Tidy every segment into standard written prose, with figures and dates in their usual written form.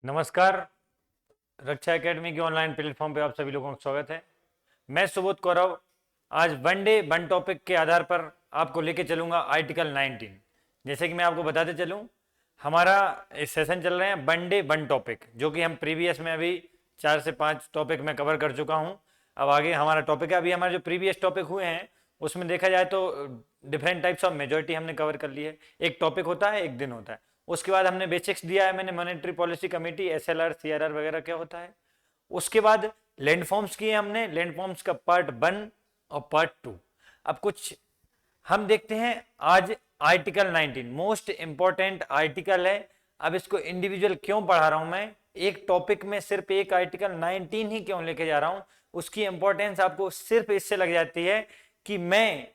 नमस्कार। रक्षा एकेडमी के online platform पे आप सभी लोगों का स्वागत है। मैं सुबोध कौरव आज वन डे वन टॉपिक के आधार पर आपको लेके चलूंगा आर्टिकल 19। जैसे कि मैं आपको बताते चलूं, हमारा इस सेशन चल रहे हैं वन डे वन टॉपिक, जो कि हम प्रीवियस में अभी 4 से 5 टॉपिक में कवर कर चुका हूं। अब आगे हमारा टॉपिक है, अभी हमारे जो प्रीवियस टॉपिक हुए हैं उसमें देखा जाए तो डिफरेंट टाइप्स ऑफ मेजोरिटी हमने कवर कर ली है। एक टॉपिक होता है, एक दिन होता है। उसके बाद हमने बेसिक्स दिया है, मैंने monetary policy committee, SLR, CRR वगैरह क्या होता है। उसके बाद लैंडफॉर्म्स किए हमने, लैंडफॉर्म्स का पार्ट 1 और पार्ट 2। अब कुछ हम देखते हैं आज आर्टिकल 19 मोस्ट इंपॉर्टेंट आर्टिकल है। अब इसको इंडिविजुअल क्यों पढ़ा रहा हूं मैं, एक टॉपिक में सिर्फ एक आर्टिकल 19 ही क्यों लेके जा रहा हूं, उसकी इंपॉर्टेंस आपको सिर्फ इससे लग जाती है कि मैं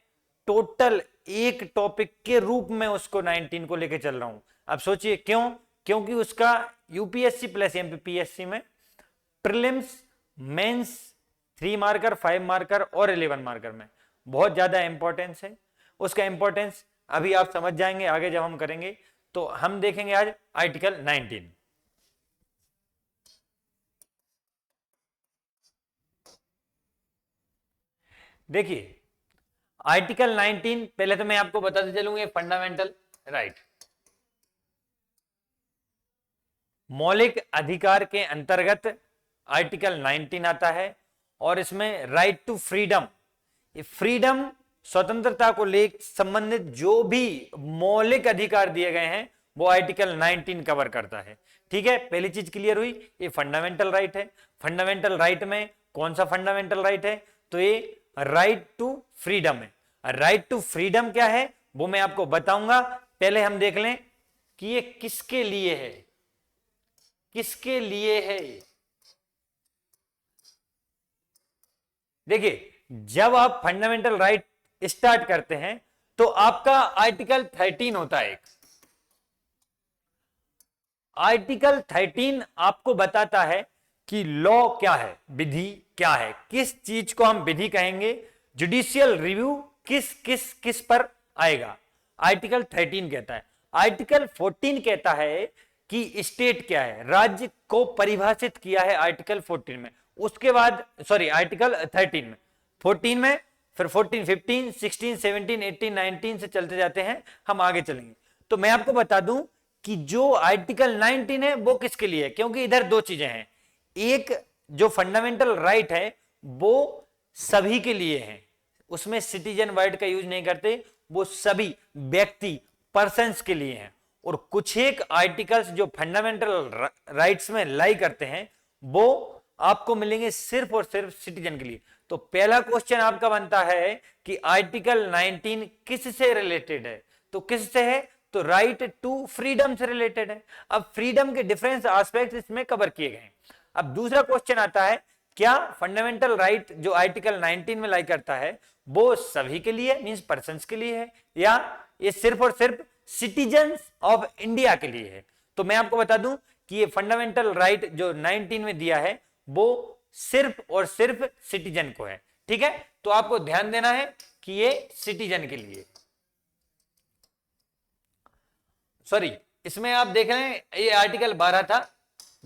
टोटल एक टॉपिक के रूप में उसको 19 को लेके चल रहा हूं। अब सोचिए क्यों, क्योंकि उसका यूपीएससी प्लस एमपीपीएससी में प्रीलिम्स, मेंस, 3 मार्कर, 5 मार्कर और 11 मार्कर में बहुत ज्यादा इंपॉर्टेंस है। उसका इंपॉर्टेंस अभी आप समझ जाएंगे आगे जब हम करेंगे। तो हम देखेंगे आज आर्टिकल 19। देखिए आर्टिकल 19 पहले तो मैं आपको बताते चलूंगा, फंडामेंटल राइट, मौलिक अधिकार के अंतर्गत आर्टिकल 19 आता है। और इसमें राइट टू फ्रीडम, ये फ्रीडम स्वतंत्रता को लेकर संबंधित जो भी मौलिक अधिकार दिए गए हैं वो आर्टिकल 19 कवर करता है। ठीक है, पहली चीज क्लियर हुई, ये फंडामेंटल राइट है। फंडामेंटल राइट में कौन सा फंडामेंटल राइट है, तो ये राइट टू फ्रीडम है। राइट टू फ्रीडम क्या है वो मैं आपको बताऊंगा। पहले हम देख लें कि ये किसके लिए है, किसके लिए है। देखिए जब आप फंडामेंटल राइट स्टार्ट करते हैं तो आपका आर्टिकल 13 होता है। आर्टिकल 13 आपको बताता है कि लॉ क्या है, विधि क्या है, किस चीज को हम विधि कहेंगे, जुडिशियल रिव्यू किस किस किस पर आएगा, आर्टिकल 13 कहता है। आर्टिकल 14 कहता है कि स्टेट क्या है, राज्य को परिभाषित किया है आर्टिकल 14 में। उसके बाद सॉरी आर्टिकल 13 में, 14 में, फिर 14, 15, 16, 17, 18, 19 से चलते जाते हैं, हम आगे चलेंगे। तो मैं आपको बता दूं कि जो आर्टिकल 19 है वो किसके लिए है, क्योंकि इधर दो चीजें हैं। एक जो फंडामेंटल राइट है वो सभी के लिए है, उसमें सिटीजन वर्ड का यूज नहीं करते, वो सभी व्यक्ति पर्सन्स के लिए है। और कुछ एक आर्टिकल्स जो फंडामेंटल राइट्स में लाई करते हैं वो आपको मिलेंगे सिर्फ और सिर्फ सिटीजन के लिए। तो पहला क्वेश्चन आपका बनता है कि आर्टिकल 19 किससे रिलेटेड है, तो किससे है, तो राइट टू फ्रीडम से रिलेटेड है। अब फ्रीडम के डिफरेंस एस्पेक्ट इसमें कवर किए गए हैं। अब दूसरा क्वेश्चन आता है, क्या फंडामेंटल राइट जो आर्टिकल 19 में लाई करता है वो सभी के लिए मींस पर्सन्स के लिए है, या ये सिर्फ और सिर्फ सिटीजन्स ऑफ इंडिया के लिए है। तो मैं आपको बता दूं कि ये फंडामेंटल राइट जो 19 में दिया है वो सिर्फ और सिर्फ सिटीजन को है। ठीक है, तो आपको ध्यान देना है कि ये सिटीजन के लिए, सॉरी इसमें आप देख रहे हैं ये आर्टिकल 12 था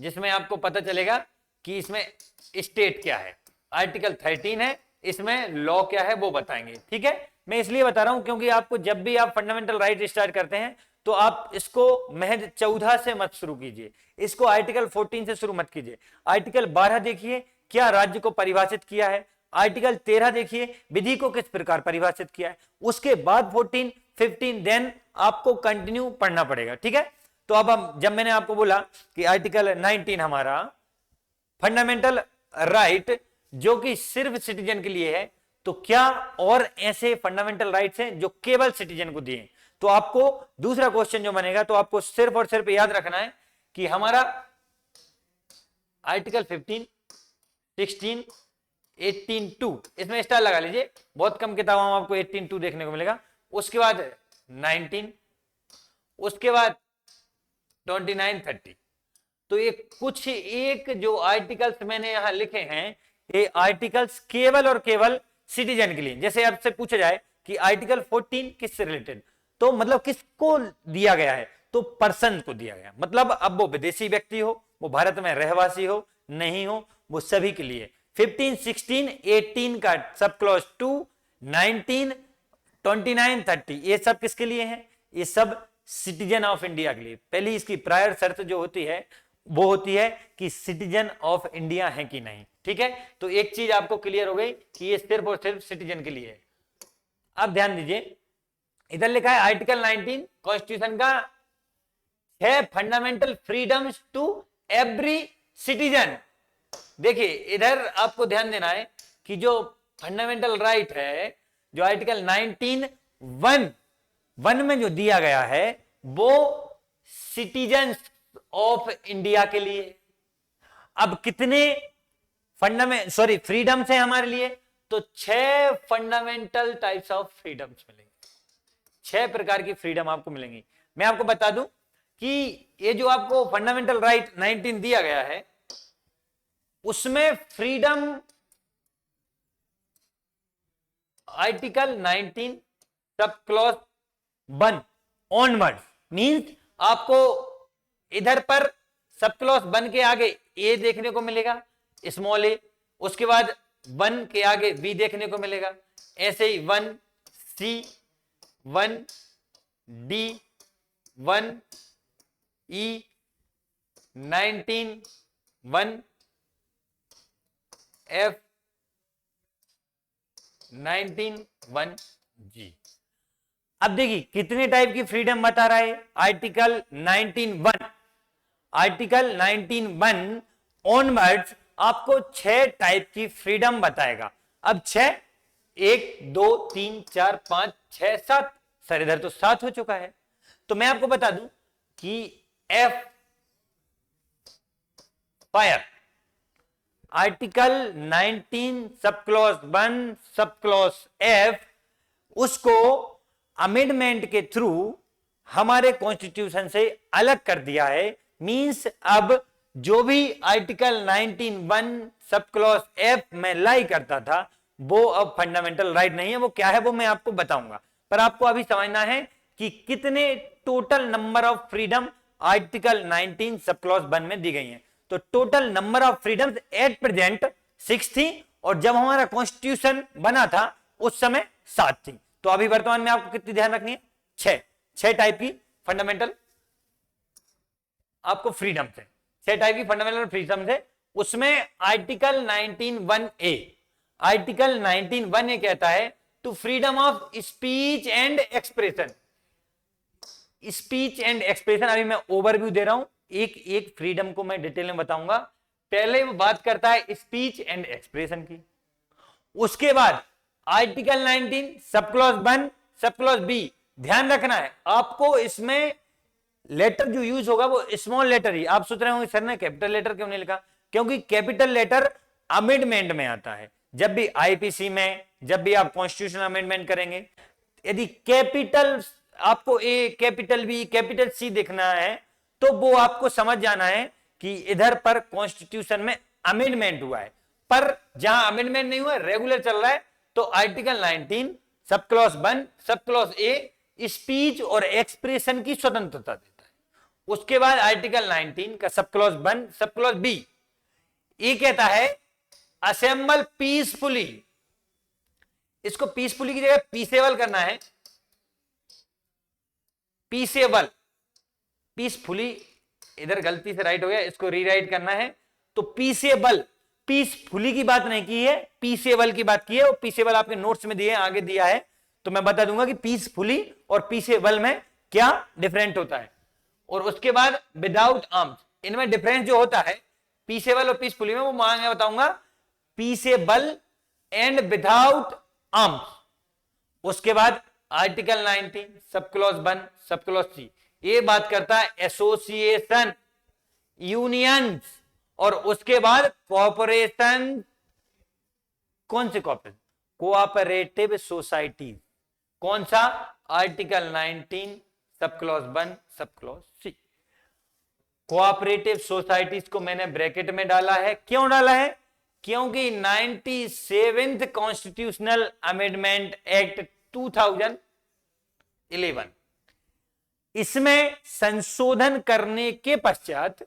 जिसमें आपको पता चलेगा कि इसमें स्टेट क्या है। आर्टिकल 13 है, इसमें लॉ क्या है वो बताएंगे। ठीक है, मैं इसलिए बता रहा हूं क्योंकि आपको जब भी आप फंडामेंटल राइट स्टार्ट करते हैं तो आप इसको महज 14 से मत शुरू कीजिए, इसको आर्टिकल 14 से शुरू मत कीजिए। आर्टिकल 12 देखिए क्या राज्य को परिभाषित किया है, आर्टिकल 13 देखिए विधि को किस प्रकार परिभाषित किया है, उसके बाद 14, 15 देन आपको कंटिन्यू पढ़ना पड़ेगा। ठीक है, तो अब हम जब मैंने आपको बोला कि आर्टिकल 19 हमारा फंडामेंटल राइट जो कि सिर्फ सिटीजन के लिए है, तो क्या और ऐसे फंडामेंटल राइट्स हैं जो केवल सिटीजन को दिए? तो आपको दूसरा क्वेश्चन जो बनेगा, तो आपको सिर्फ और सिर्फ याद रखना है कि हमारा आर्टिकल 15, 16, 18(2) इसमें स्टार लगा लीजिए, बहुत कम किताबों में आपको 18(2) देखने को मिलेगा। उसके बाद 19, उसके बाद 29, 30। तो ये कुछ एक जो आर्टिकल्स मैंने यहां लिखे हैं, ये आर्टिकल्स केवल और केवल सिटीजन के लिए। जैसे आपसे पूछा जाए कि आर्टिकल 14 किससे रिलेटेड, तो मतलब किसको दिया गया है, तो पर्सन को दिया गया, मतलब अब वो विदेशी व्यक्ति हो, वो भारत में रहवासी हो नहीं हो, वो सभी के लिए। 15, 16, 18 का सब क्लॉज 2, 19, 29, 30 ये सब किसके लिए है? ये सब सिटीजन ऑफ इंडिया के लिए। पहली इसकी प्रायर शर्त जो होती है वो होती है कि सिटीजन ऑफ इंडिया है कि नहीं। ठीक है, तो एक चीज आपको क्लियर हो गई कि ये सिर्फ और सिर्फ सिटीजन के लिए है। अब ध्यान दीजिए, इधर लिखा है आर्टिकल 19 कॉन्स्टिट्यूशन का 6 fundamental freedoms to every citizen. देखिए इधर आपको ध्यान देना है कि जो फंडामेंटल राइट है, जो आर्टिकल 19(1) में जो दिया गया है वो सिटीजन ऑफ इंडिया के लिए। अब कितने फ्रीडम्स है हमारे लिए? तो 6 फंडामेंटल टाइप्स ऑफ फ्रीडम्स मिलेंगे, 6 प्रकार की फ्रीडम आपको मिलेंगी। मैं आपको बता दूं कि ये जो आपको फंडामेंटल राइट 19 दिया गया है उसमें फ्रीडम आर्टिकल 19 सब क्लॉज 1 ऑनवर्ड मींस आपको इधर पर सब क्लॉज 1 के आगे ए देखने को मिलेगा, स्मॉल ए, उसके बाद 1 के आगे बी देखने को मिलेगा, ऐसे ही 1 सी, 1 डी, 1 ई, 19, 1 एफ, 19, 1 जी। अब देखिए कितने टाइप की फ्रीडम बता रहा है आर्टिकल 19(1). आर्टिकल 19(1) ऑनवर्ड्स आपको 6 टाइप की फ्रीडम बताएगा। अब 6, 1, 2, 3, 4, 5, 6, 7, सर इधर तो 7 हो चुका है। तो मैं आपको बता दूं कि एफ फायर आर्टिकल 19 सब क्लॉज 1 सब क्लॉज एफ, उसको अमेंडमेंट के थ्रू हमारे कॉन्स्टिट्यूशन से अलग कर दिया है। मींस अब जो भी आर्टिकल 19(1) सब क्लॉज एफ में लाई करता था वो अब फंडामेंटल राइट नहीं है। वो क्या है वो मैं आपको बताऊंगा, पर आपको अभी समझना है कि कितने total number of freedom article 19 सब क्लॉज 1 में दी गई है। तो total number of freedoms at present 6 थी और जब हमारा कॉन्स्टिट्यूशन बना था उस समय 7 थी। तो अभी वर्तमान में आपको कितनी ध्यान रखनी है? 6 टाइप की फंडामेंटल आपको फ्रीडम है, 6 टाइप की फंडामेंटल फ्रीडम है। उसमें आर्टिकल 19(1)(a), आर्टिकल 19(1)(a) कहता है to freedom of speech and expression. Speech and expression अभी मैं ओवरव्यू दे रहा हूं, एक एक फ्रीडम को मैं डिटेल में बताऊंगा। पहले वो बात करता है स्पीच एंड एक्सप्रेशन की, उसके बाद आर्टिकल 19 सब क्लॉज 1 सब क्लॉज बी। ध्यान रखना है आपको, इसमें लेटर जो यूज होगा वो स्मॉल लेटर ही। आप सोच रहे होंगे सर ने कैपिटल लेटर क्यों नहीं लिखा? क्योंकि कैपिटल लेटर अमेंडमेंट में आता है। जब भी आईपीसी में, जब भी आप कॉन्स्टिट्यूशन अमेंडमेंट करेंगे, यदि कैपिटल आपको ए, कैपिटल बी, कैपिटल सी दिखना है तो वो आपको समझ जाना है कि इधर पर कॉन्स्टिट्यूशन में अमेंडमेंट हुआ है। पर जहां अमेंडमेंट नहीं हुआ, रेगुलर चल रहा है, तो आर्टिकल 19 सब clause 1 sub clause a speech और एक्सप्रेशन की स्वतंत्रता देता है। उसके बाद आर्टिकल 19 का सब क्लॉज 1 सब क्लॉज बी ये कहता है असेंबल पीसफुली। इसको पीसफुली की जगह पीसेबल करना है, पीसेबल, पीसफुली इधर गलती से राइट हो गया, इसको रीराइट करना है। तो पीसेबल, पीसफुली की बात नहीं की है, पीसेबल की बात की है। और पीसेबल आपके नोट्स में दिए, आगे दिया है, तो मैं बता दूंगा कि पीसफुली और पीसेबल में क्या डिफरेंट होता है। और उसके बाद विदाउट आर्म्स, इनमें डिफरेंस जो होता है पीसेबल और पीसफुली में, वो मैं बताऊंगा पीसेबल एंड विदाउट आर्म्स। उसके बाद आर्टिकल 19 सब क्लॉज 1 सब क्लॉज सी ये बात करता है एसोसिएशन, यूनियंस, और उसके बाद कॉर्पोरेशन। कौन से कॉर्पोरेशन? Cooperative society. कौन सा? आर्टिकल 19 सब clause 1 sub clause C. Cooperative societies को मैंने ब्रैकेट में डाला है, क्यों डाला है? क्योंकि 97th कॉन्स्टिट्यूशनल अमेंडमेंट एक्ट 2011 इसमें संशोधन करने के पश्चात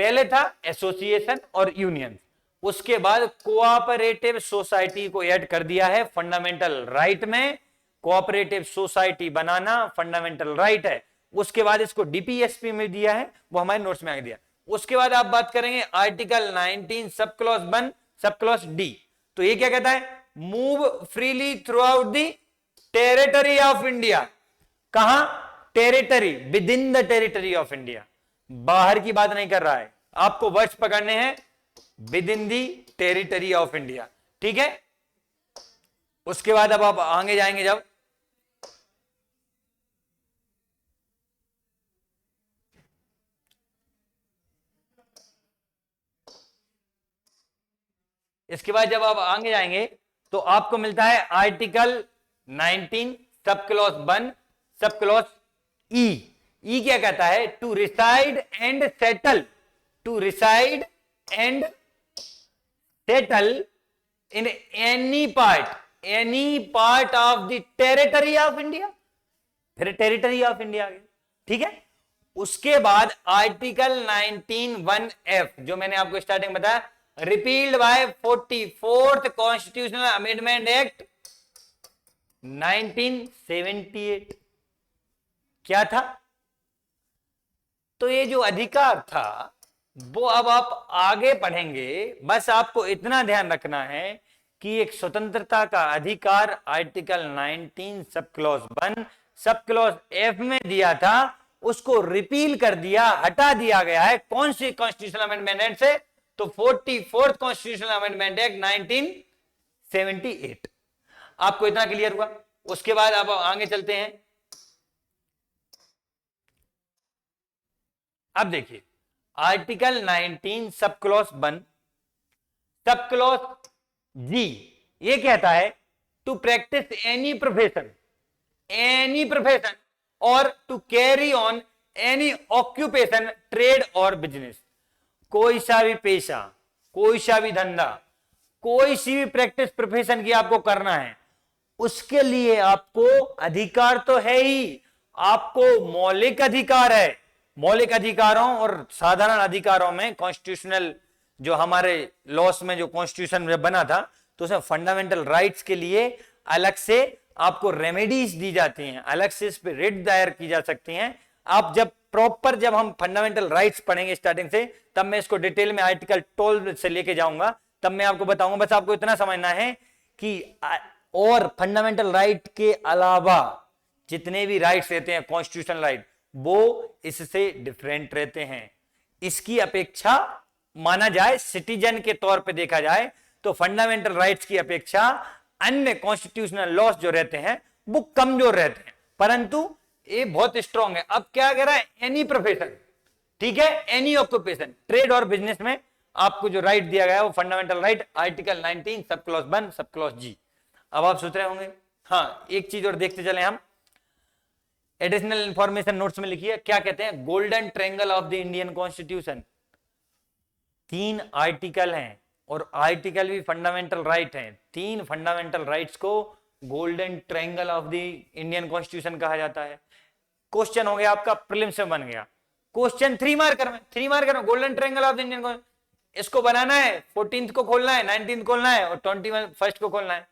पहले था एसोसिएशन और यूनियन, उसके बाद कोऑपरेटिव सोसाइटी को ऐड कर दिया है फंडामेंटल राइट में। कोऑपरेटिव सोसाइटी बनाना फंडामेंटल राइट है। उसके बाद इसको डीपीएसपी में दिया है, वो हमारे नोट्स में आ दिया। उसके बाद आप बात करेंगे आर्टिकल 19 सब क्लॉज 1 सब क्लॉज डी। तो ये क्या कहता है? Move freely throughout the territory of India. कहां? Territory, within the territory of India. बाहर की बात नहीं कर रहा है, आपको वर्ड्स पकड़ने हैं with in the territory of India, ठीक है। उसके बाद अब आप आगे जाएंगे, जब इसके बाद जब आप आगे जाएंगे तो आपको मिलता है आर्टिकल 19 सब क्लॉज 1 सब क्लॉज ई। ई क्या कहता है? To reside and settle, to reside and settle in any part of the territory of India. फिर टेरिटरी ऑफ इंडिया आ गया, ठीक है। उसके बाद आर्टिकल 19(1)(f जो मैंने आपको स्टार्टिंग बताया, repealed by 44th constitutional amendment act 1978। क्या था? तो ये जो अधिकार था वो अब आप आगे पढ़ेंगे, बस आपको इतना ध्यान रखना है कि एक स्वतंत्रता का अधिकार आर्टिकल 19 सब क्लॉज 1 सब क्लॉज एफ में दिया था, उसको रिपील कर दिया, हटा दिया गया है। कौन सी कॉन्स्टिट्यूशनल अमेंडमेंट एक्ट से? तो 44th कॉन्स्टिट्यूशनल अमेंडमेंट एक्ट 1978। आपको इतना क्लियर हुआ? उसके बाद अब आगे चलते हैं। अब देखिए आर्टिकल 19 सब क्लॉज 1 सब क्लॉज जी, ये कहता है टू प्रैक्टिस एनी प्रोफेशन और to carry on any occupation trade और बिजनेस। कोई सा भी पेशा, कोई सा भी धंधा, कोई सी भी प्रैक्टिस प्रोफेशन की आपको करना है, उसके लिए आपको अधिकार तो है ही, आपको मौलिक अधिकार है। मौलिक अधिकारों और साधारण अधिकारों में कॉन्स्टिट्यूशनल जो हमारे लॉस में जो कॉन्स्टिट्यूशन में बना था, तो उसमें फंडामेंटल राइट्स के लिए अलग से आपको रेमेडीज दी जाती हैं, अलग से इस पे रिट दायर की जा सकती हैं। आप जब हम फंडामेंटल राइट्स पढ़ेंगे स्टार्टिंग से, तब मैं इसको डिटेल में आर्टिकल 12 से लेके जाऊंगा, तब मैं आपको बताऊंगा। बस आपको इतना समझना है कि और फंडामेंटल राइट के अलावा जितने भी राइट्स रहते हैं कॉन्स्टिट्यूशनल राइट, वो इससे डिफरेंट रहते हैं। इसकी अपेक्षा माना जाए, सिटीजन के तौर पे देखा जाए तो फंडामेंटल राइट्स की अपेक्षा अन्य कॉन्स्टिट्यूशनल लॉस जो रहते हैं वो कमजोर रहते हैं, परंतु ये बहुत स्ट्रांग है। अब क्या कह रहा है? एनी प्रोफेशन, ठीक है, एनी ऑक्यूपेशन, ट्रेड और बिजनेस में आपको जो राइट दिया गया है वो फंडामेंटल राइट आर्टिकल 19 सब क्लॉज 1 सब क्लॉज जी। अब आप सोच रहे होंगे, हाँ एक चीज और देखते चले हम, एडिशनल इंफॉर्मेशन नोट्स में लिखिए, क्या कहते हैं? Golden triangle of the Indian constitution. 3 article हैं और आर्टिकल भी फंडामेंटल राइट हैं। 3 फंडामेंटल राइट्स को golden triangle of the Indian constitution कहा जाता है। क्वेश्चन हो गया आपका, प्रीलिम्स में बन गया क्वेश्चन 3 मार्कर में golden triangle of the Indian, इसको बनाना है, 14th को खोलना है, 19th खोलना है और 21st को खोलना है।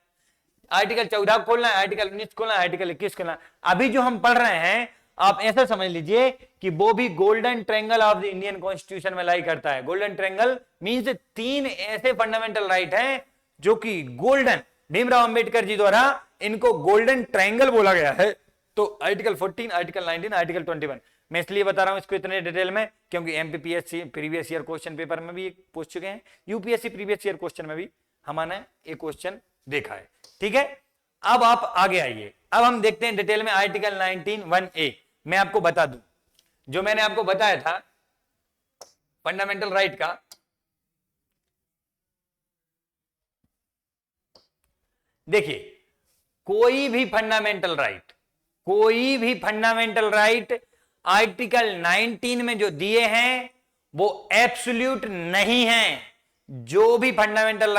आर्टिकल 14 को खोलना है, आर्टिकल 19 खोलना है, आर्टिकल 21 खोलना है। अभी जो हम पढ़ रहे हैं आप ऐसा समझ लीजिए कि वो भी golden triangle of the Indian constitution में लाई करता है। गोल्डन ट्रायंगल मींस 3 ऐसे फंडामेंटल राइट हैं जो कि गोल्डन, भीमराव अंबेडकर जी द्वारा इनको गोल्डन ट्रायंगल बोला गया है। तो आर्टिकल 14, आर्टिकल 19, आर्टिकल 21। मैं इसलिए बता रहा हूं इसको इतने डिटेल में क्योंकि MPPSC previous year question paper में भी पूछ चुके हैं, यूपीएससी प्रीवियस ईयर क्वेश्चन में भी हमने एक क्वेश्चन देखा है, ठीक है। अब आप आगे आइए, अब हम देखते हैं डिटेल में आर्टिकल 19(1)(a। मैं आपको बता दूं, जो मैंने आपको बताया था फंडामेंटल राइट का, देखिए कोई भी फंडामेंटल राइट आर्टिकल 19 में जो दिए हैं वो एब्सोल्यूट नहीं है। जो भी फंडामेंटल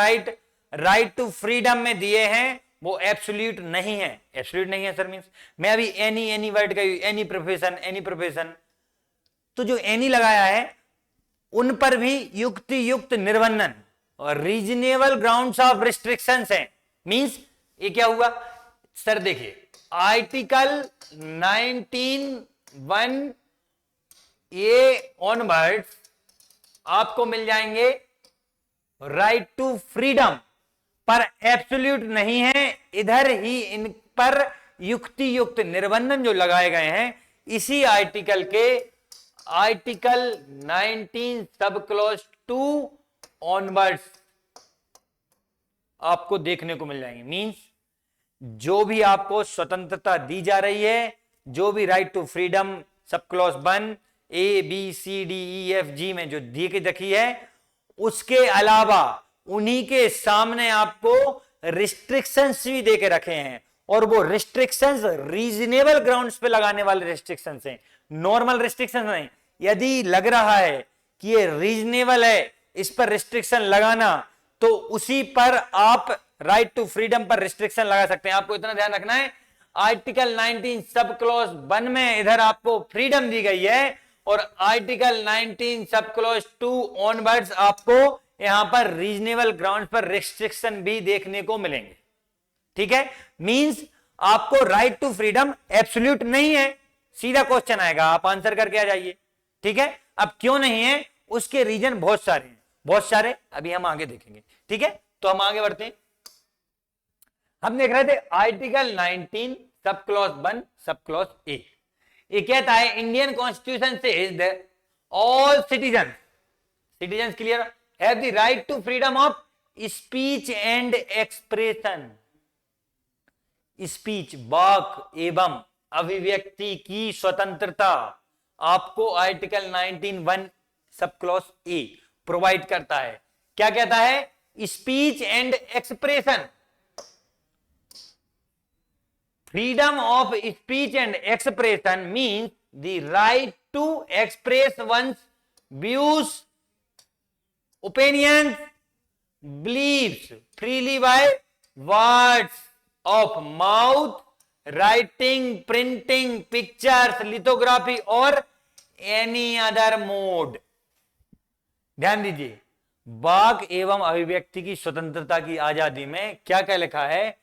राइट टू फ्रीडम में दिए हैं वो एब्सोल्यूट नहीं है। एब्सोल्यूट नहीं है सर मींस, मैं अभी एनी वर्ड का एनी प्रोफेशन, तो जो एनी लगाया है उन पर भी युक्त निर्बंधन और रीजनेबल ग्राउंड्स ऑफ रिस्ट्रिक्शंस हैं। मींस ये क्या हुआ सर, देखिए आर्टिकल 19(1) ए ऑनवर्ड्स आपको मिल जाएंगे राइट टू फ्रीडम, पर एब्सोल्यूट नहीं है। इधर ही इन पर युक्त निर्बंधन जो लगाए गए हैं इसी आर्टिकल के आर्टिकल 19 सब क्लॉज 2 ऑनवर्ड्स आपको देखने को मिल जाएंगे। मींस जो भी आपको स्वतंत्रता दी जा रही है, जो भी right to freedom sub clause 1 A B C D E F G में जो दी के रखी है, उसके अलावा उन्हीं के सामने आपको रिस्ट्रिक्शंस भी दे के रखे हैं, और वो रिस्ट्रिक्शंस रीजनेबल ग्राउंड्स पे लगाने वाले रिस्ट्रिक्शंस हैं, नॉर्मल रिस्ट्रिक्शंस नहीं। यदि लग रहा है कि ये रीजनेबल है इस पर रिस्ट्रिक्शन लगाना, तो उसी पर आप राइट टू फ्रीडम पर रिस्ट्रिक्शन लगा सकते हैं। आपको इतना ध्यान रखना है, आर्टिकल 19 सब क्लॉज 1 में इधर आपको फ्रीडम दी गई है, और आर्टिकल 19 सब क्लॉज 2 ऑनवर्ड्स आपको यहां पर रीजनेबल ग्राउंड पर रिस्ट्रिक्शन भी देखने को मिलेंगे। ठीक है, मींस आपको राइट टू फ्रीडम एब्सोल्यूट नहीं है। सीधा क्वेश्चन आएगा, आप आंसर करके आ जाइए। ठीक है, अब क्यों नहीं है उसके रीजन बहुत सारे हैं, बहुत सारे, अभी हम आगे देखेंगे। ठीक है, तो हम आगे बढ़ते हैं। हम देख रहे थे आर्टिकल 19 सब क्लॉज 1 सब क्लॉज ए। ये कहता है इंडियन कॉन्स्टिट्यूशन से all citizen clear have the right to freedom of speech and expression. Speech, वाक एवं अभिव्यक्ति की स्वतंत्रता आपको article 19(1) sub clause A provide करता है। क्या कहता है? Speech and expression, freedom of speech and expression means the right to express one's views, opinions, beliefs freely by words of mouth, writing, printing, pictures, lithography or any other mode। ध्यान दीजिए, वाक एवं अभिव्यक्ति की स्वतंत्रता की आजादी में क्या क्या लिखा है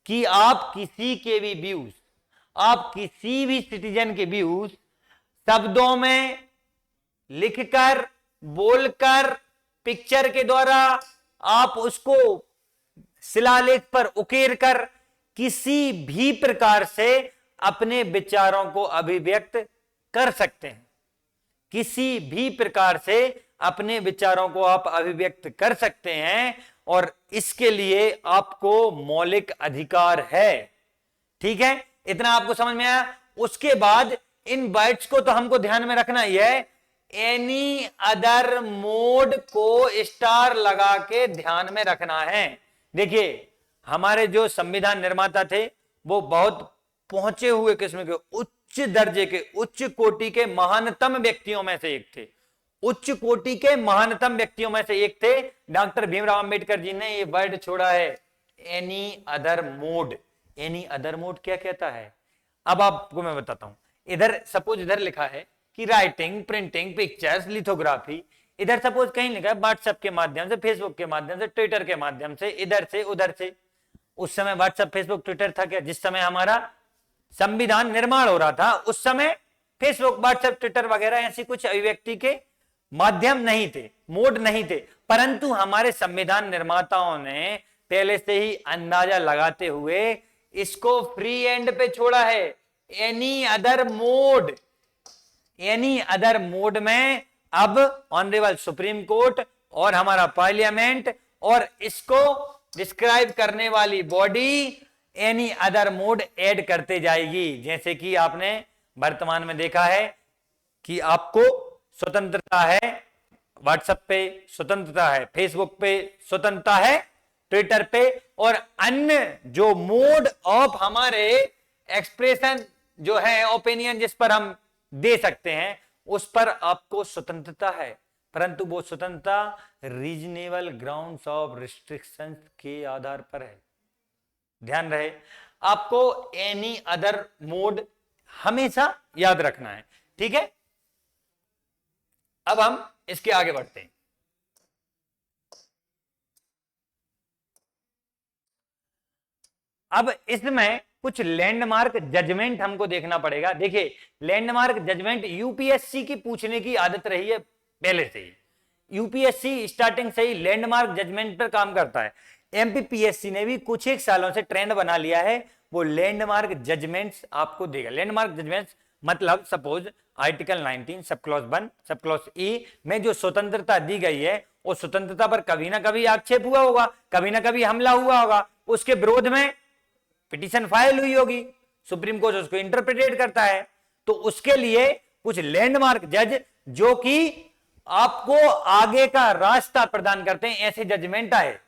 कि आप किसी के भी व्यूज, आप किसी भी सिटीजन के व्यूज शब्दों में लिखकर, बोलकर, पिक्चर के द्वारा आप उसको शिलालेख पर उकेर कर किसी भी प्रकार से अपने विचारों को अभिव्यक्त कर सकते हैं। किसी भी प्रकार से अपने विचारों को आप अभिव्यक्त कर सकते हैं, और इसके लिए आपको मौलिक अधिकार है। ठीक है, इतना आपको समझ में आया। उसके बाद इन वर्ड्स को तो हमको ध्यान में रखना ही है। एनी अदर मोड को स्टार लगा के ध्यान में रखना है। देखिए, हमारे जो संविधान निर्माता थे वो बहुत पहुंचे हुए किस्म के, उच्च दर्जे के, उच्च कोटि के महानतम व्यक्तियों में से एक थे। उच्च कोटि के महानतम व्यक्तियों में से एक थे डॉक्टर भीमराव अंबेडकर जी ने ये वर्ड छोड़ा है, any other mode. Any other mode क्या कहता है? अब आपको मैं बताता हूं। इधर सपोज इधर लिखा है कि राइटिंग, प्रिंटिंग, पिक्चर्स, लिथोग्राफी। इधर सपोज कहीं लिखा है व्हाट्सएप के माध्यम से, फेसबुक के माध्यम से, ट्विटर के माध्यम से, इधर से उधर से। उस समय व्हाट्सएप, फेसबुक, ट्विटर था क्या? जिस समय हमारा संविधान निर्माण हो रहा था उस समय फेसबुक, व्हाट्सएप, ट्विटर वगैरह ऐसी कुछ अभिव्यक्ति के माध्यम नहीं थे, मोड नहीं थे। परंतु हमारे संविधान निर्माताओं ने पहले से ही अंदाजा लगाते हुए इसको फ्री एंड पे छोड़ा है। Any other mode, any other mode में अब ऑनरेबल सुप्रीम कोर्ट और हमारा पार्लियामेंट और इसको डिस्क्राइब करने वाली body any other mode add करते जाएगी। जैसे कि आपने वर्तमान में देखा है कि आपको स्वतंत्रता है व्हाट्सएप पे, स्वतंत्रता है फेसबुक पे, स्वतंत्रता है ट्विटर पे, और अन्य जो मोड ऑफ हमारे एक्सप्रेशन जो है, ओपिनियन जिस पर हम दे सकते हैं, उस पर आपको स्वतंत्रता है। परंतु वो स्वतंत्रता रीजनेबल ग्राउंड्स ऑफ रिस्ट्रिक्शंस के आधार पर है। ध्यान रहे, आपको एनी अदर मोड हमेशा याद रखना है। ठीक है, अब हम इसके आगे बढ़ते हैं। अब इसमें कुछ लैंडमार्क जजमेंट हमको देखना पड़ेगा। देखिए, लैंडमार्क जजमेंट यूपीएससी की पूछने की आदत रही है पहले से ही। यूपीएससी स्टार्टिंग से ही लैंडमार्क जजमेंट पर काम करता है। एमपीपीएससी ने भी कुछ एक सालों से ट्रेंड बना लिया है, वो लैंडमार्क जजमेंट्स आपको देगा। लैंडमार्क जजमेंट्स मतलब सपोज आर्टिकल 19 सब क्लॉज 1 सब क्लॉज ए में जो स्वतंत्रता दी गई है, उस स्वतंत्रता पर कभी ना कभी आक्षेप हुआ होगा, कभी ना कभी हमला हुआ होगा, उसके विरोध में पिटीशन फाइल हुई होगी, सुप्रीम कोर्ट उसको इंटरप्रिटेट करता है। तो उसके लिए कुछ लैंडमार्क जज जो कि आपको आगे का रास्ता प्रदान करते हैं, ऐसे जजमेंट आए।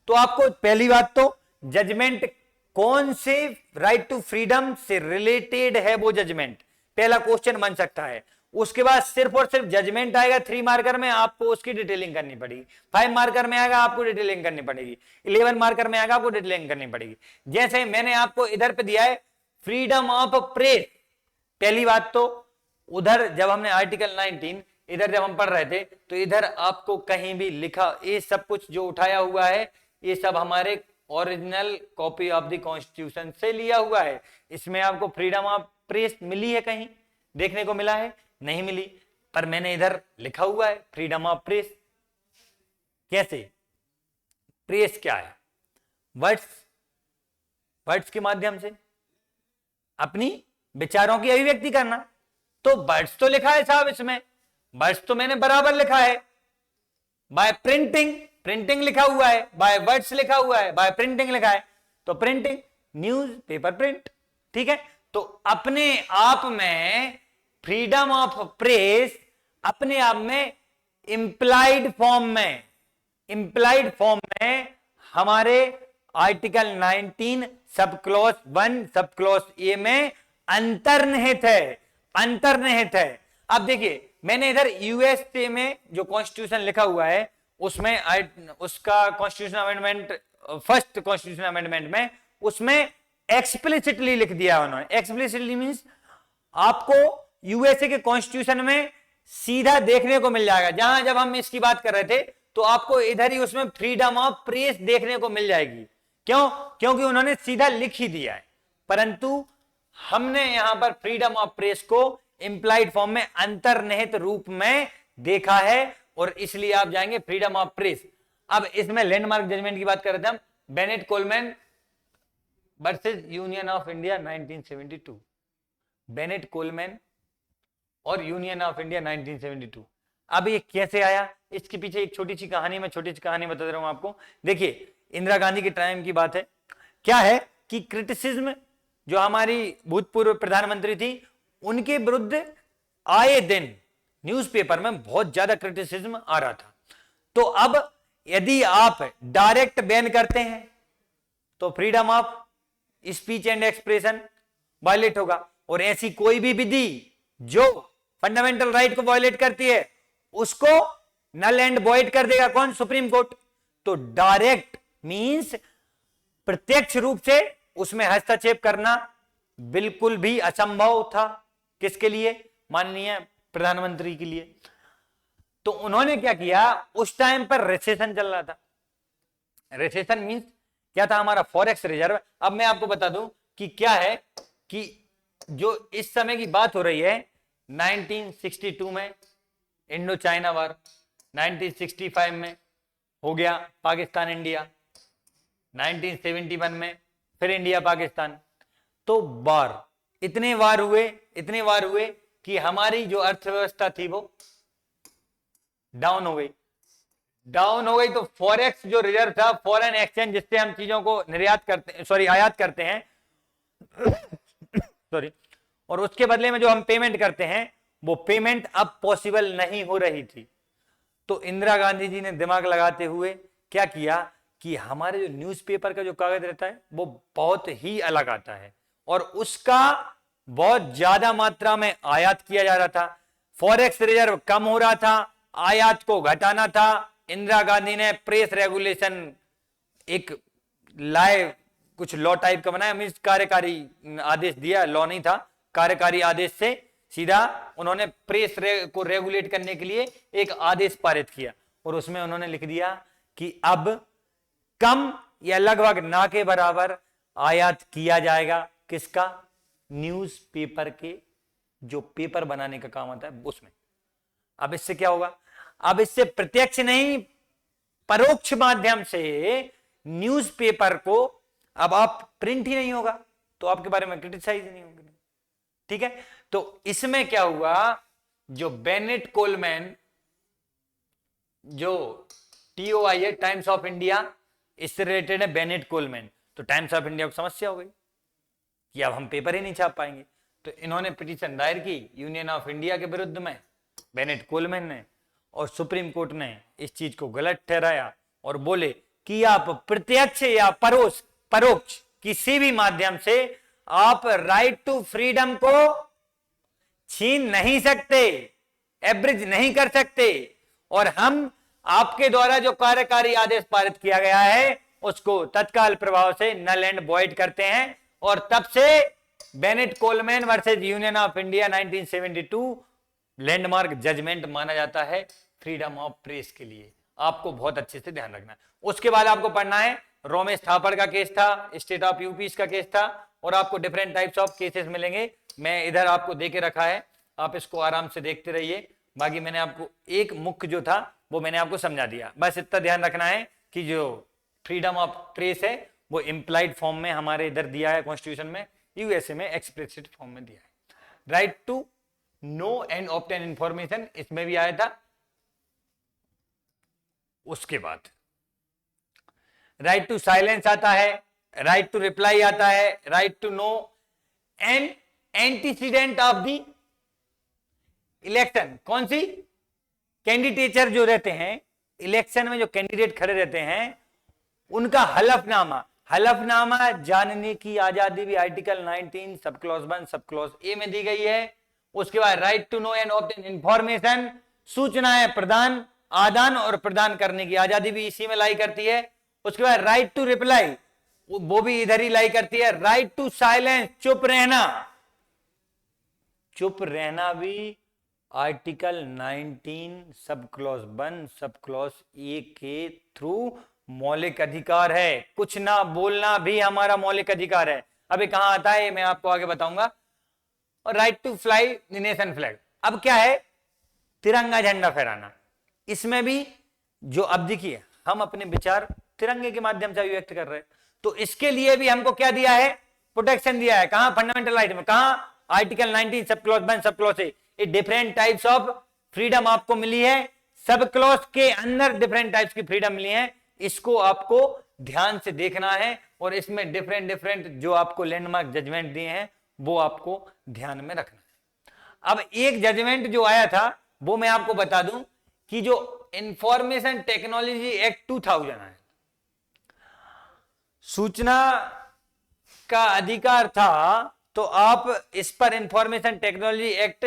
तो आपको पहली बात तो जजमेंट कौन से राइट टू फ्रीडम से रिलेटेड है वो जजमेंट, पहला क्वेश्चन बन सकता है। उसके बाद सिर्फ और सिर्फ जजमेंट आएगा 3 मार्कर में, आपको उसकी डिटेलिंग करनी पड़ेगी। 5 मार्कर में आएगा, आपको डिटेलिंग करनी पड़ेगी। 11 मार्कर में आएगा, आपको डिटेलिंग करनी पड़ेगी। जैसे मैंने आपको इधर पे दिया है फ्रीडम ऑफ प्रेस, पहली बात तो उधर जब हमने आर्टिकल 19 इधर जब हम पढ़ रहे थे तो इधर आपको कहीं भी लिखा, ये सब कुछ जो उठाया हुआ है ये सब हमारे original copy of the constitution से लिया हुआ है। इसमें आपको फ्रीडम ऑफ प्रेस मिली है, कहीं देखने को मिला है? नहीं मिली। पर मैंने इधर लिखा हुआ है फ्रीडम ऑफ प्रेस। कैसे? प्रेस क्या है? वर्ड्स के माध्यम से अपनी विचारों की अभिव्यक्ति करना। तो वर्ड्स तो लिखा है साहब, इसमें वर्ड्स तो मैंने बराबर लिखा है। बाय प्रिंटिंग लिखा हुआ है, बाय वर्ड्स लिखा हुआ है, बाय प्रिंटिंग लिखा है। तो प्रिंटिंग, न्यूज पेपर प्रिंट, ठीक है। तो अपने आप में फ्रीडम ऑफ प्रेस अपने आप में इंप्लाइड फॉर्म में हमारे आर्टिकल 19 सब क्लॉज 1 सब क्लॉज ए में अंतर्निहित है। अब देखिए, मैंने इधर यूएसए में जो कॉन्स्टिट्यूशन लिखा हुआ है उसमें उसका constitution amendment, first constitution amendment में उसमें एक्सप्लिसिटली लिख दिया उन्होंने। एक्सप्लिसिटली मींस आपको यूएसए के कॉन्स्टिट्यूशन में सीधा देखने को मिल जाएगा। जहां जब हम इसकी बात कर रहे थे तो आपको इधर ही उसमें फ्रीडम ऑफ प्रेस देखने को मिल जाएगी। क्यों? क्योंकि उन्होंने सीधा लिख ही दिया है। परंतु हमने यहां पर फ्रीडम ऑफ प्रेस को इंप्लाइड फॉर्म में अंतर्निहित रूप में देखा है, और इसलिए आप जाएंगे फ्रीडम ऑफ प्रेस। अब इसमें लैंडमार्क जजमेंट की बात कर रहे थे हम, Bennett Coleman versus Union of India 1972। Bennett Coleman और यूनियन ऑफ इंडिया 1972। अब ये कैसे आया, इसके पीछे एक छोटी सी कहानी बता रहा हूं आपको। देखिए, इंदिरा गांधी के टाइम की बात है। क्या है कि क्रिटिसिज्म जो हमारी भूतपूर्व प्रधानमंत्री थी उनके विरुद्ध आए दिन न्यूज़पेपर में बहुत ज्यादा क्रिटिसिज्म आ रहा था। तो अब यदि आप डायरेक्ट बैन करते हैं तो freedom of speech and expression violate होगा, और ऐसी कोई भी विधि जो फंडामेंटल राइट को वायलेट करती है उसको नल एंड वॉइड कर देगा कौन? Supreme court. तो डायरेक्ट मींस प्रत्यक्ष रूप से उसमें हस्तक्षेप करना बिल्कुल भी असंभव था। किसके लिए? माननीय प्रधानमंत्री के लिए। तो उन्होंने क्या किया, उस टाइम पर रिसेशन चल रहा था। रिसेशन मींस क्या था? हमारा फॉरेक्स रिजर्व। अब मैं आपको बता दूं कि क्या है कि जो इस समय की बात हो रही है 1962 में इंडो चाइना वार, 1965 में हो गया पाकिस्तान इंडिया, 1971 में फिर इंडिया पाकिस्तान। तो इतने वार हुए कि हमारी जो अर्थव्यवस्था थी वो डाउन हो गई। तो फॉरेक्स जो रिजर्व था, फॉरेन एक्सचेंज, जिससे हम चीजों को आयात करते हैं और उसके बदले में जो हम पेमेंट करते हैं वो पेमेंट अब पॉसिबल नहीं हो रही थी। तो इंदिरा गांधी जी ने दिमाग लगाते हुए क्या किया कि हमारे जो न्यूज़पेपर का जो कागज रहता है वो बहुत ही अलग आता है और उसका बहुत ज्यादा मात्रा में आयात किया जा रहा था। फॉरेक्स रिजर्व कम हो रहा था, आयात को घटाना था। इंदिरा गांधी ने प्रेस रेगुलेशन एक कुछ लॉ टाइप का बनाया, मींस कार्यकारी आदेश दिया, लॉ नहीं था, कार्यकारी आदेश से सीधा उन्होंने प्रेस को रेगुलेट करने के लिए एक आदेश पारित किया और उसमें उन्होंने लिख दिया कि अब कम या लगभग ना के बराबर आयात किया जाएगा। किसका? न्यूज़पेपर के, जो पेपर बनाने का काम आता है उसमें। अब इससे क्या होगा? अब इससे प्रत्यक्ष नहीं परोक्ष माध्यम से न्यूज़पेपर को अब आप प्रिंट ही नहीं होगा तो आपके बारे में क्रिटिसाइज नहीं होंगे। ठीक है, तो इसमें क्या हुआ, जो बेनेट कोलमैन, जो TOI है टाइम्स ऑफ इंडिया, इससे रिलेटेड है बेनेट कोलमैन, तो टाइम्स ऑफ इंडिया को समस्या हो गई कि अब हम पेपर ही नहीं छाप पाएंगे। तो इन्होंने पिटीशन दायर की यूनियन ऑफ इंडिया के विरुद्ध में, बेनेट कोलमैन ने, और सुप्रीम कोर्ट ने इस चीज को गलत ठहराया और बोले कि आप प्रत्यक्ष या परोक्ष किसी भी माध्यम से आप राइट टू फ्रीडम को छीन नहीं सकते, एब्रिज नहीं कर सकते, और हम आपके द्वारा जो कार्यकारी आदेश पारित किया गया है उसको तत्काल प्रभाव से नल एंड वॉइड करते हैं। और तब से Bennett Coleman versus Union of India 1972 landmark judgment माना जाता है फ्रीडम ऑफ प्रेस के लिए। आपको बहुत अच्छे से ध्यान रखना है। उसके बाद आपको पढ़ना है रोमेश थापड़ का केस था, स्टेट ऑफ यूपी का केस था, और आपको डिफरेंट टाइप्स ऑफ केसेस मिलेंगे। मैं इधर आपको देके रखा है, आप इसको आराम से देखते रहिए। बाकी मैंने आपको एक मुख्य जो था वो मैंने आपको समझा दिया। बस इतना ध्यान रखना है कि जो फ्रीडम ऑफ प्रेस है वो इंप्लाइड फॉर्म में हमारे इधर दिया है कॉन्स्टिट्यूशन में, यूएसए में एक्सप्लिसिट फॉर्म में दिया है। Right to know and obtain information इसमें भी आया था। उसके बाद राइट टू साइलेंस आता है, राइट टू रिप्लाई आता है, right to know and antecedent of the election. कौन सी? कैंडिडेचर जो रहते हैं इलेक्शन में, जो कैंडिडेट खड़े रहते हैं उनका हलफनामा जानने की आजादी भी आर्टिकल 19 सब क्लॉज 1 सब क्लॉज ए में दी गई है। उसके बाद right to know and obtain information, सूचनाएं प्रदान, आदान और प्रदान करने की आजादी भी इसी में लाई करती है। उसके बाद राइट टू रिप्लाई, वो भी इधर ही लाई करती है। राइट टू साइलेंस, चुप रहना भी आर्टिकल 19 सब क्लॉज 1 सब क्लॉज ए के थ्रू मौलिक अधिकार है। कुछ ना बोलना भी हमारा मौलिक अधिकार है। अभी कहां आता है मैं आपको आगे बताऊंगा। और right to fly the nation flag, अब क्या है? तिरंगा झंडा फहराना। इसमें भी जो अब देखिए हम अपने विचार तिरंगे के माध्यम से व्यक्त कर रहे हैं, तो इसके लिए भी हमको क्या दिया है? प्रोटेक्शन दिया है। कहां? फंडामेंटल राइट में। कहां? आर्टिकल 19 सब clause 1 sub clause A. Different types of freedom आपको मिली है, सब क्लॉज के अंदर डिफरेंट टाइप्स की फ्रीडम मिली है। इसको आपको ध्यान से देखना है और इसमें डिफरेंट जो आपको लैंडमार्क जजमेंट दिए हैं वो आपको ध्यान में रखना है। अब एक जजमेंट जो आया था वो मैं आपको बता दूं कि जो इंफॉर्मेशन टेक्नोलॉजी एक्ट 2000 है, सूचना का अधिकार था, तो आप इस पर इंफॉर्मेशन टेक्नोलॉजी एक्ट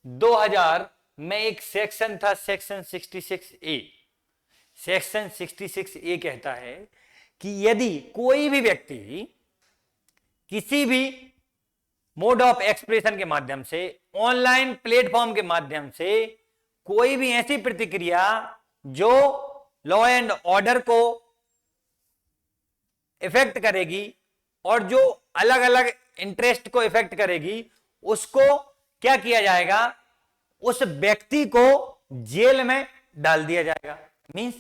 2000 में एक सेक्शन था, सेक्शन 66A। सेक्शन 66A कहता है कि यदि कोई भी व्यक्ति किसी भी मोड ऑफ एक्सप्रेशन के माध्यम से, ऑनलाइन प्लेटफॉर्म के माध्यम से कोई भी ऐसी प्रतिक्रिया जो लॉ एंड ऑर्डर को इफेक्ट करेगी और जो अलग अलग इंटरेस्ट को इफेक्ट करेगी, उसको क्या किया जाएगा? उस व्यक्ति को जेल में डाल दिया जाएगा। मींस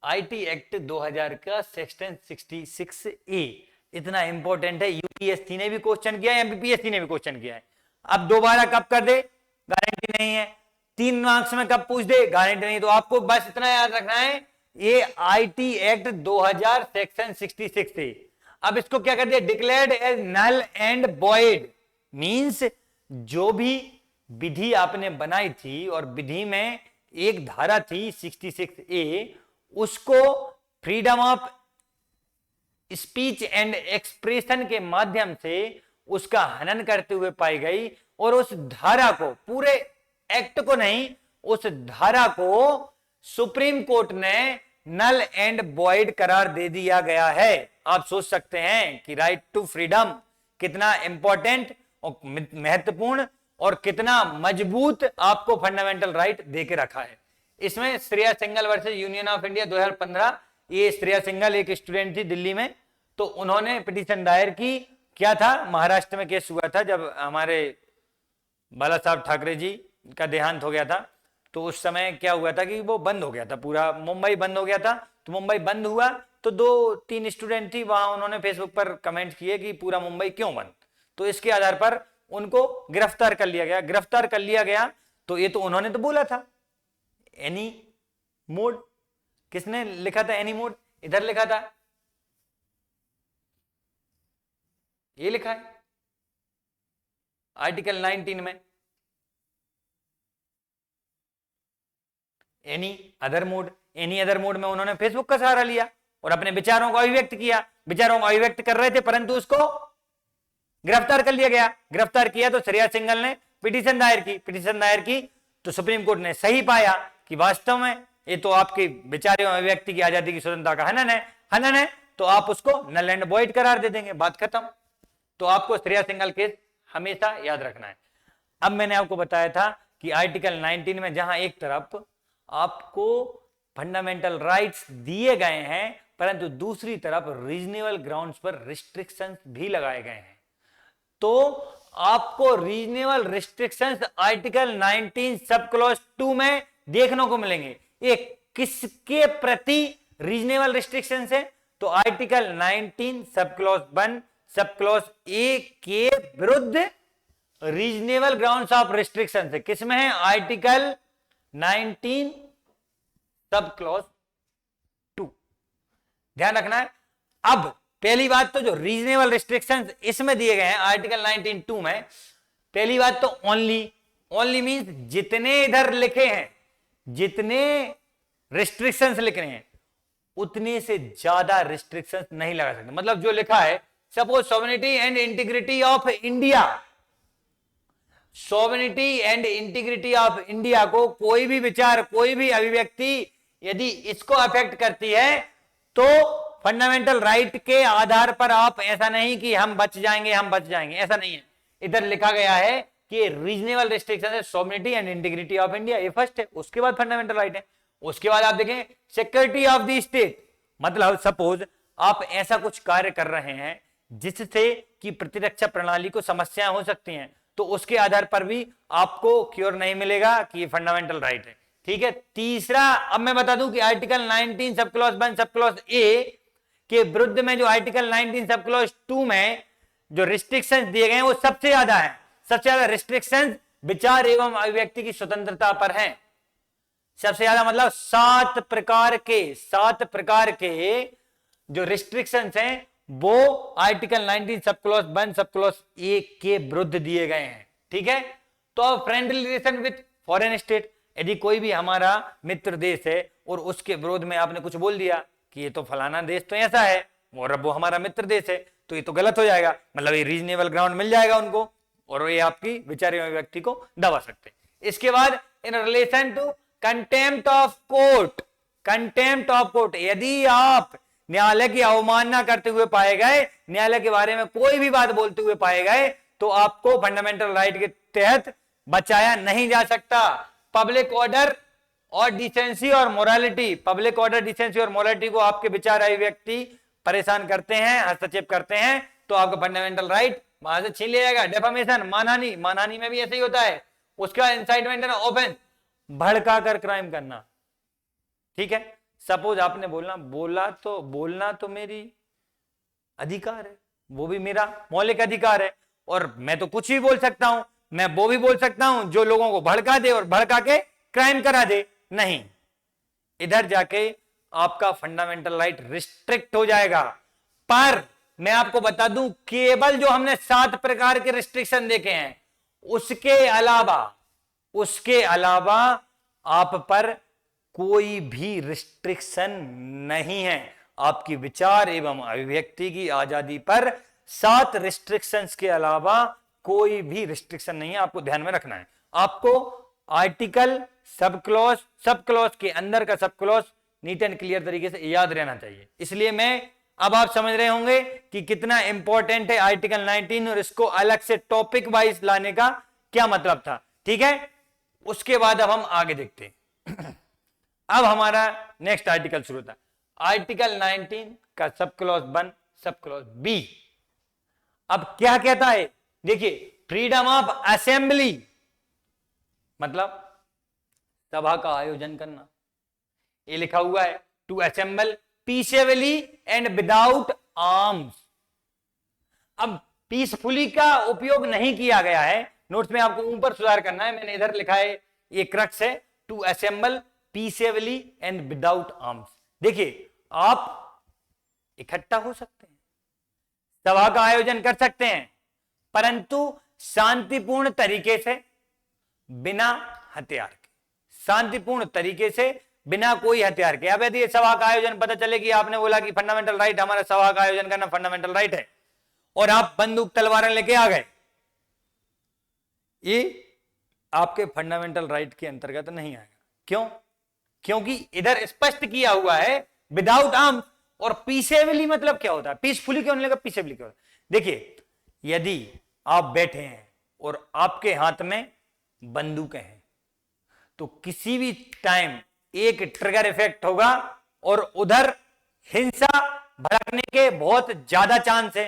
आईटी एक्ट 2000 का सेक्शन 66A इतना इंपॉर्टेंट है। यूपीएससी ने भी क्वेश्चन किया है, एमपीपीएससी ने भी क्वेश्चन किया है। अब दोबारा कब कर दे गारंटी नहीं है, 3 मार्क्स में कब पूछ दे गारंटी नहीं। तो आपको बस इतना याद रखना है, ये आईटी एक्ट 2000 सेक्शन 66A। अब इसको क्या कर दिया? Declared as null and void. Means जो भी विधि आपने बनाई थी और विधि में एक धारा थी 66A, उसको freedom of speech and expression के माध्यम से उसका हनन करते हुए पाई गई और उस धारा को, पूरे एक्ट को नहीं, उस धारा को सुप्रीम कोर्ट ने नल एंड वॉइड करार दे दिया गया है। आप सोच सकते हैं कि राइट टू फ्रीडम कितना इंपॉर्टेंट और महत्वपूर्ण और कितना मजबूत आपको फंडामेंटल राइट देके रखा है। इसमें Shreya Singhal versus Union of India 2015, ये श्रेया सिंघल एक स्टूडेंट थी दिल्ली में, तो उन्होंने पिटीशन दायर की। क्या था, महाराष्ट्र में केस हुआ था जब हमारे बाला साहब ठाकरे जी का देहांत हो गया था, तो उस समय क्या हुआ था कि वो बंद हो गया था, पूरा मुंबई बंद हो गया था। तो मुंबई बंद हुआ तो 2-3 स्टूडेंट थी वहां, उन्होंने फेसबुक पर कमेंट किए कि पूरा मुंबई क्यों बंद, तो इसके आधार पर उनको गिरफ्तार कर लिया गया। गिरफ्तार कर लिया गया तो ये तो उन्होंने तो बोला था एनी मोड, किसने लिखा था एनी मोड, इधर लिखा था, ये लिखा है आर्टिकल 19 में any other mode. Any other mode में उन्होंने फेसबुक का सहारा लिया और अपने विचारों को अभिव्यक्त किया, विचारों को अभिव्यक्त कर रहे थे, परंतु उसको गिरफ्तार कर लिया गया। गिरफ्तार किया तो श्रेया सिंघल ने पिटीशन दायर की। पिटीशन दायर की तो सुप्रीम कोर्ट ने सही पाया कि वास्तव में ये तो आपके विचारों अभिव्यक्ति की आजादी की स्वतंत्रता का हनन है, तो आप उसको नल एंड वॉइड करार दे देंगे, बात खत्म। तो आपको श्रेया सिंघल केस हमेशा याद रखना है। अब मैंने आपको बताया था कि आर्टिकल 19 में जहां एक तरफ आपको फंडामेंटल राइट्स दिए गए हैं, परंतु दूसरी तरफ रीजनेबल ग्राउंड्स पर रिस्ट्रिक्शंस भी लगाए गए हैं, तो आपको reasonable restrictions article 19 sub clause 2 में देखने को मिलेंगे। ये किसके प्रति रीजनेबल रिस्ट्रिक्शंस है, तो आर्टिकल 19 सब क्लॉज 1 सब क्लॉज ए के विरुद्ध रीजनेबल ग्राउंड्स ऑफ रिस्ट्रिक्शन है। किसमें है, आर्टिकल 19 सब क्लॉज 2, ध्यान रखना है। अब पहली बात तो जो रीजनेबल रिस्ट्रिक्शंस इसमें दिए गए हैं आर्टिकल 19(2) में, पहली बात तो ओनली मींस जितने इधर लिखे हैं, जितने रिस्ट्रिक्शंस लिख रहे हैं उतने से ज्यादा रिस्ट्रिक्शंस नहीं लगा सकते। मतलब जो लिखा है, suppose sovereignty and integrity of India, sovereignty and integrity of India को कोई भी विचार, कोई भी अभिव्यक्ति यदि इसको अफेक्ट करती है तो फंडामेंटल राइट के आधार पर आप ऐसा नहीं कि हम बच जाएंगे, ऐसा नहीं है। इधर लिखा गया है कि रीजनेबल रिस्ट्रिक्शन है sovereignty and integrity of India, ये फर्स्ट है, उसके बाद फंडामेंटल राइट है। उसके बाद आप देखें सिक्योरिटी ऑफ द स्टेट, मतलब सपोज आप ऐसा कुछ कार्य कर रहे हैं जिससे कि प्रतिरक्षा प्रणाली को समस्याएं हो सकती हैं, तो उसके आधार पर भी आपको क्योर नहीं मिलेगा कि ये फंडामेंटल राइट है, ठीक है। तीसरा, अब मैं बता दूं कि आर्टिकल 19 सब क्लॉज 1 सब क्लॉज ए के विरुद्ध में जो आर्टिकल 19 सब क्लॉज 2 में जो रिस्ट्रिक्शंस दिए गए हैं वो सबसे ज्यादा है। सबसे ज्यादा रिस्ट्रिक्शंस विचार एवं अभिव्यक्ति की स्वतंत्रता पर है, सबसे ज्यादा, मतलब 7 प्रकार के जो रिस्ट्रिक्शंस हैं वो आर्टिकल 19 सब क्लॉज 1 सब क्लॉज ए के विरुद्ध दिए गए हैं, ठीक है। तो friendly relation with foreign state, यदि कोई भी हमारा मित्र देश है और उसके विरोध में आपने कुछ बोल दिया कि ये तो फलाना देश तो ऐसा है और अब वो हमारा मित्र देश है, तो ये तो गलत हो जाएगा, मतलब ये रीजनेबल ग्राउंड मिल जाएगा उनको और ये आपकी विचार एवं व्यक्ति को दबा सकते हैं। इसके बाद in relation to contempt of court, यदि आप न्यायालय की अवमानना करते हुए पाए गए, न्यायालय के बारे में कोई भी बात बोलते हुए पाए गए, तो आपको फंडामेंटल राइट के तहत बचाया नहीं जा सकता। पब्लिक ऑर्डर और डिसेंसी और मोरालिटी, पब्लिक ऑर्डर डिसेंसी और मोरालिटी को आपके विचार अभिव्यक्ति परेशान करते हैं, हस्तक्षेप करते हैं, तो आपका फंडामेंटल राइट वहां से छीन लिया जाएगा। डेफामेशन, मानहानि में भी ऐसे ही होता है। उसका इंसाइटमेंट एंड ऑफेंस, भड़का कर क्राइम करना, ठीक है। सपोज आपने बोलना तो मेरी अधिकार है, वो भी मेरा मौलिक अधिकार है, और मैं तो कुछ भी बोल सकता हूं, मैं वो भी बोल सकता हूं जो लोगों को भड़का दे और भड़का के क्राइम करा दे। नहीं, इधर जाके आपका फंडामेंटल राइट रिस्ट्रिक्ट हो जाएगा। पर मैं आपको बता दूं, केवल जो हमने 7 प्रकार के रिस्ट्रिक्शन देखे हैं, उसके अलावा आप पर कोई भी रिस्ट्रिक्शन नहीं है। आपकी विचार एवं अभिव्यक्ति की आजादी पर 7 रिस्ट्रिक्शंस के अलावा कोई भी रिस्ट्रिक्शन नहीं है, आपको ध्यान में रखना है। आपको आर्टिकल सब क्लॉज के अंदर का sub clause neat and clear तरीके से याद रहना चाहिए। इसलिए अब आप समझ रहे होंगे कि कितना इंपॉर्टेंट है आर्टिकल 19 और इसको अलग से टॉपिक वाइज लाने का क्या मतलब था, ठीक है। उसके बाद अब हम आगे देखते हैं। अब हमारा नेक्स्ट आर्टिकल शुरू होता है, आर्टिकल 19 का सब क्लॉज 1 सब क्लॉज बी। अब क्या कहता है, देखिए, फ्रीडम ऑफ असेंबली मतलब सभा का आयोजन करना, ये लिखा हुआ है, to assemble peacefully and without arms. अब पीसफुली का उपयोग नहीं किया गया है, नोट्स में आपको ऊपर सुधार करना है, मैंने इधर लिखा है, ये क्रक्स है, to assemble peacefully and without arms. देखिए, आप इकट्ठा हो सकते हैं, सभा का आयोजन कर सकते हैं, परंतु शांतिपूर्ण तरीके से, बिना हथियार के, शांतिपूर्ण तरीके से, बिना कोई हथियार के। अब यदि सभा का आयोजन, पता चले कि आपने बोला कि फंडामेंटल राइट, हमारा सभा का आयोजन करना फंडामेंटल राइट है, और आप बंदूक तलवारें लेके आ गए, ये आपके फंडामेंटल राइट के अंतर्गत नहीं आएगा। क्यों? क्योंकि इधर स्पष्ट किया हुआ है विदाउट आर्म्स, और पीसफुली मतलब क्या होता है, पीसफुली क्यों नहीं लगा, पीसफुली क्या होता है। देखिए, यदि आप बैठे हैं और आपके हाथ में बंदूकें हैं, तो किसी भी टाइम एक ट्रिगर इफेक्ट होगा और उधर हिंसा भड़कने के बहुत ज्यादा चांस है।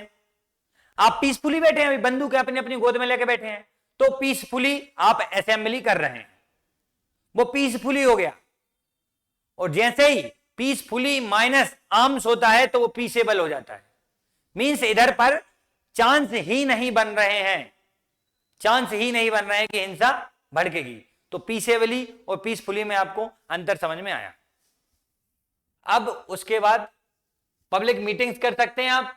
आप पीसफुली बैठे हैं, अभी बंदूक अपनी अपनी गोद में लेके बैठे हैं, तो पीसफुली आप असेंबली कर रहे हैं, वो पीसफुली हो गया। और जैसे ही पीसफुली माइनस आर्म्स होता है तो वो पीसेबल हो जाता है। मींस इधर पर चांस ही नहीं बन रहे हैं, चांस ही नहीं बन रहे हैं कि हिंसा भड़केगी। तो पीसेबली और पीसफुली में आपको अंतर समझ में आया। अब उसके बाद पब्लिक मीटिंग्स कर सकते हैं आप,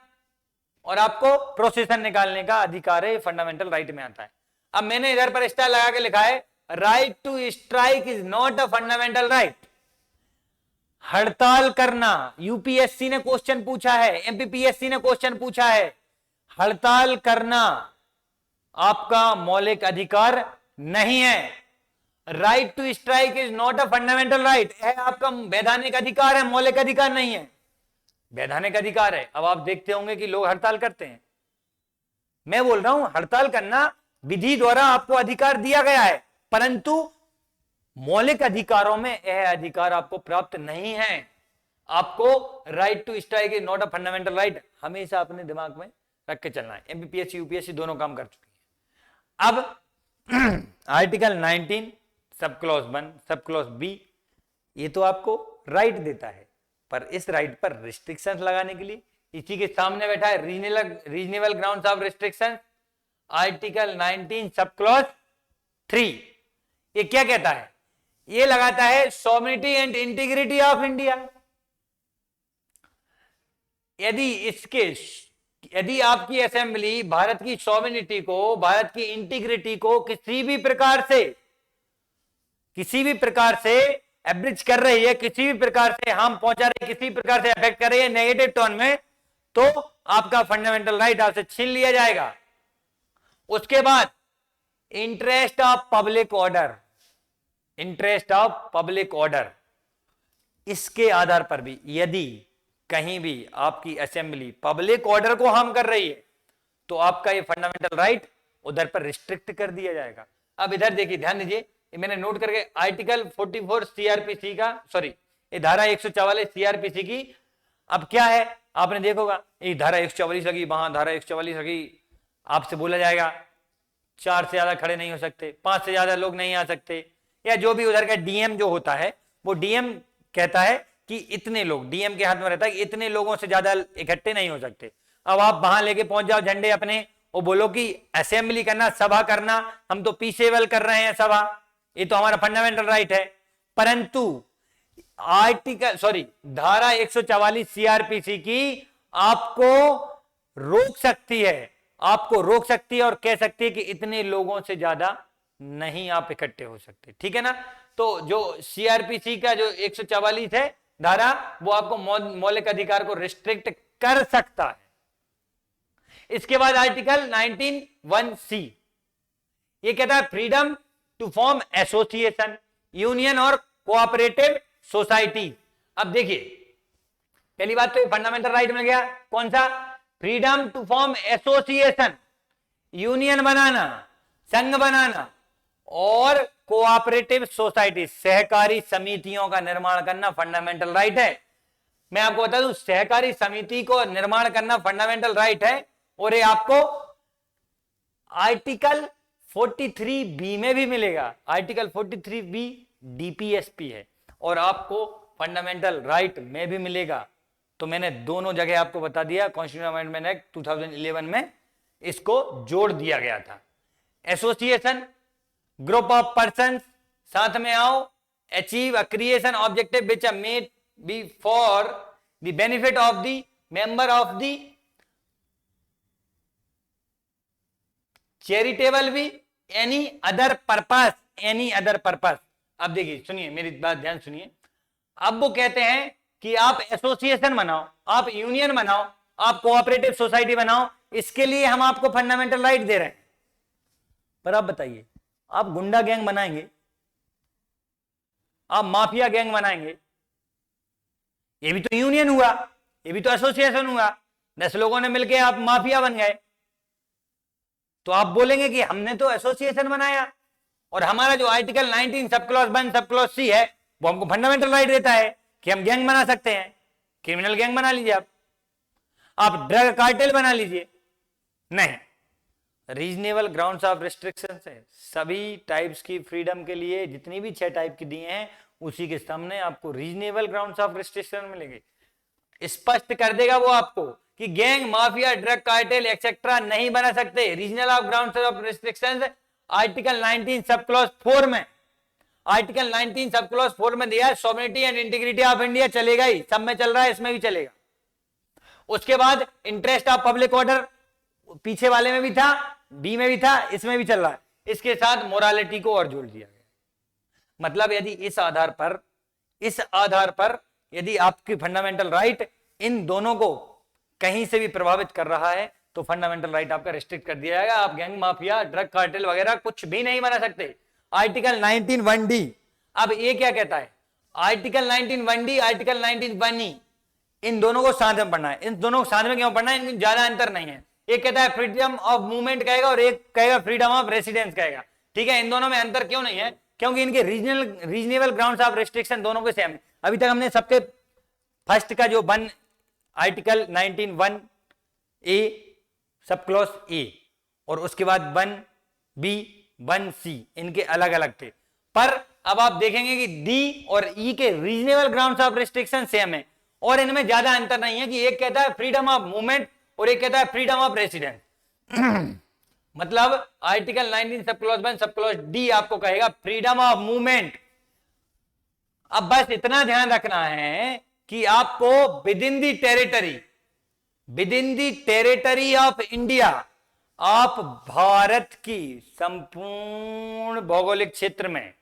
और आपको प्रोसेशन निकालने का अधिकार है, फंडामेंटल राइट में आता है। अब मैंने इधर पर स्टार लगा के लिखा है, right to strike is not a fundamental right. हड़ताल करना, यूपीएससी ने क्वेश्चन पूछा है, एमपीपीएससी ने क्वेश्चन पूछा है, हड़ताल करना आपका मौलिक अधिकार नहीं है। Right to strike is not a fundamental right, है आपका वैधानिक अधिकार है, मौलिक अधिकार नहीं है, वैधानिक अधिकार है। अब आप देखते होंगे कि लोग हड़ताल करते हैं, मैं बोल रहा हूं हड़ताल करना विधि द्वारा आपको अधिकार दिया गया है, परंतु मौलिक अधिकारों में यह अधिकार आपको प्राप्त नहीं है। आपको right to strike is not a fundamental right हमेशा अपने दिमाग में रख के चलना है। एमपीपीएससी यूपीएससी दोनों काम कर चुकी है। अब आर्टिकल 19 सब क्लॉज 1 सब क्लॉज बी, ये तो आपको राइट देता है, पर इस राइट पर रिस्ट्रिक्शंस लगाने के लिए इसी के सामने बैठा है reasonable grounds of restriction. Article 19 sub clause 3 ये क्या कहता है, ये लगाता है sovereignty and integrity of India. यदि आपकी असेंबली भारत की सॉवरेनिटी को, भारत की इंटीग्रिटी को किसी भी प्रकार से एब्रिज कर रही है, किसी भी प्रकार से हार्म पहुंचा रही है, किसी प्रकार से अफेक्ट कर रही है नेगेटिव टोन में, तो आपका फंडामेंटल राइट आपसे छीन लिया जाएगा। उसके बाद interest of public order, interest of public order, इसके आधार पर भी यदि कहीं भी आपकी असेंबली पब्लिक ऑर्डर को हार्म कर रही है, तो आपका ये फंडामेंटल राइट उधर पर रिस्ट्रिक्ट कर दिया जाएगा। अब इधर देखिए, ध्यान दीजिए, मैंने नोट करके आर्टिकल 44 सीआरपीसी का, सॉरी ये धारा 144 सीआरपीसी की। अब क्या है, आपने देखोगा ये धारा 144 लगी, वहां धारा 144 लगी, आपसे बोला जाएगा 4 से ज्यादा खड़े नहीं हो सकते, 5 से ज्यादा लोग नहीं आ सकते, या जो भी उधर का डीएम जो होता है, वो डीएम कहता है कि इतने लोग, डीएम के हाथ में रहता है कि इतने लोगों से ज्यादा इकट्ठे नहीं हो सकते। अब आप वहां लेके पहुंच जाओ झंडे अपने, और बोलो कि असेंबली करना, सभा करना, हम तो पीसेबल कर रहे हैं सभा, ये तो हमारा फंडामेंटल राइट है। परंतु धारा 144 सीआरपीसी की आपको रोक सकती है, आपको रोक सकती है और कह सकती है कि इतने लोगों से ज्यादा नहीं आप इकट्ठे हो सकते, ठीक है ना। तो जो सीआरपीसी का जो 144 है धारा, वो आपको मौलिक अधिकार को रिस्ट्रिक्ट कर सकता है। इसके बाद आर्टिकल 19(1)(c ये कहता है freedom to form association, union और कोऑपरेटिव सोसाइटी। अब देखिए, पहली बात तो फंडामेंटल राइट मिल गया, कौन सा, freedom to form association, union बनाना, संघ बनाना और कोऑपरेटिव सोसाइटी, सहकारी समितियों का निर्माण करना फंडामेंटल राइट है। मैं आपको बता दूं, सहकारी समिति को निर्माण करना फंडामेंटल राइट है, और ये आपको आर्टिकल 43B में भी मिलेगा। आर्टिकल 43B डीपीएसपी है, और आपको फंडामेंटल राइट में भी मिलेगा। तो मैंने दोनों जगह आपको बता दिया। कॉन्स्टिट्यूशन अमेंडमेंट एक्ट 2011 में इसको जोड़ दिया गया था। एसोसिएशन, ग्रुप ऑफ पर्सन, साथ में आओ, achieve a creation objective which are made by for the benefit of the member of the charitable भी any other purpose, any other purpose. अब देखिए, सुनिए मेरी बात, ध्यान सुनिए। अब वो कहते हैं कि आप एसोसिएशन बनाओ, आप यूनियन बनाओ, आप कोऑपरेटिव सोसाइटी बनाओ, इसके लिए हम आपको फंडामेंटल राइट दे रहे हैं। पर आप बताइए, आप गुंडा गैंग बनाएंगे, आप माफिया गैंग बनाएंगे, ये भी तो यूनियन हुआ, ये भी तो एसोसिएशन हुआ। 10 लोगों ने मिलकर आप माफिया बन गए, तो आप बोलेंगे कि हमने तो एसोसिएशन बनाया, और हमारा जो आर्टिकल 19 सब क्लॉज 1 सब क्लॉज C है, वो हमको फंडामेंटल राइट देता है कि हम गैंग बना सकते हैं। क्रिमिनल गैंग बना लीजिए, आप ड्रग कार्टेल बना लीजिए। नहीं, रीजनेबल ग्राउंड्स ऑफ रिस्ट्रिक्शंस है। सभी टाइप्स की फ्रीडम के लिए जितनी भी 6 टाइप की दिए हैं, उसी के सामने आपको रीजनेबल ग्राउंड्स ऑफ रिस्ट्रिक्शन मिलेंगे। स्पष्ट कर देगा वो आपको कि gang, mafia, drug cartel etcetera नहीं बना सकते। Regional of grounds of restrictions article 19 sub clause 4 में, आर्टिकल 19 सब क्लॉज 4 में दिया है। Sovereignty and integrity of India चलेगा ही, सब में चल रहा है, इसमें भी चलेगा। उसके बाद इंटरेस्ट ऑफ पब्लिक ऑर्डर पीछे वाले में भी था, बी में भी था, इसमें भी चल रहा है। इसके साथ मोरालिटी को और जोड़ दिया गया। मतलब यदि इस आधार पर यदि आपकी फंडामेंटल राइट इन दोनों को कहीं से भी प्रभावित कर रहा है, तो फंडामेंटल राइट आपका रिस्ट्रिक्ट कर दिया जाएगा। आप गैंग, माफिया, ड्रग कार्टेल वगैरह कुछ भी नहीं बना सकते। आर्टिकल 19 1D, अब ये क्या कहता है? आर्टिकल 19 1D, आर्टिकल 19 1E, इन दोनों को साथ में पढ़ना है। इन दोनों को साथ में क्यों पढ़ना है? इनमें ज्यादा अंतर नहीं है। एक कहता है फ्रीडम ऑफ मूवमेंट कहेगा, और एक कहेगा फ्रीडम ऑफ रेसिडेंस कहेगा। ठीक है, इन दोनों में अंतर क्यों नहीं है? क्योंकि इनके रीजनेबल ग्राउंड्स ऑफ रेस्ट्रिक्शन दोनों के सेम है। अभी तक हमने सबके फर्स्ट का जो article 19 1A sub clause A, और उसके बाद 1B 1C, इनके अलग अलग थे। पर अब आप देखेंगे कि D और E के reasonable grounds of restriction same है, और इनमें ज्यादा अंतर नहीं है कि एक कहता है फ्रीडम ऑफ मूवमेंट और एक कहता है फ्रीडम ऑफ रेसिडेंस। मतलब आर्टिकल 19 सब क्लॉज 1 सब क्लॉज D आपको कहेगा फ्रीडम ऑफ मूवमेंट। अब बस इतना ध्यान रखना है कि आपको with in the territory of India, आप भारत की संपूर्ण भौगोलिक क्षेत्र में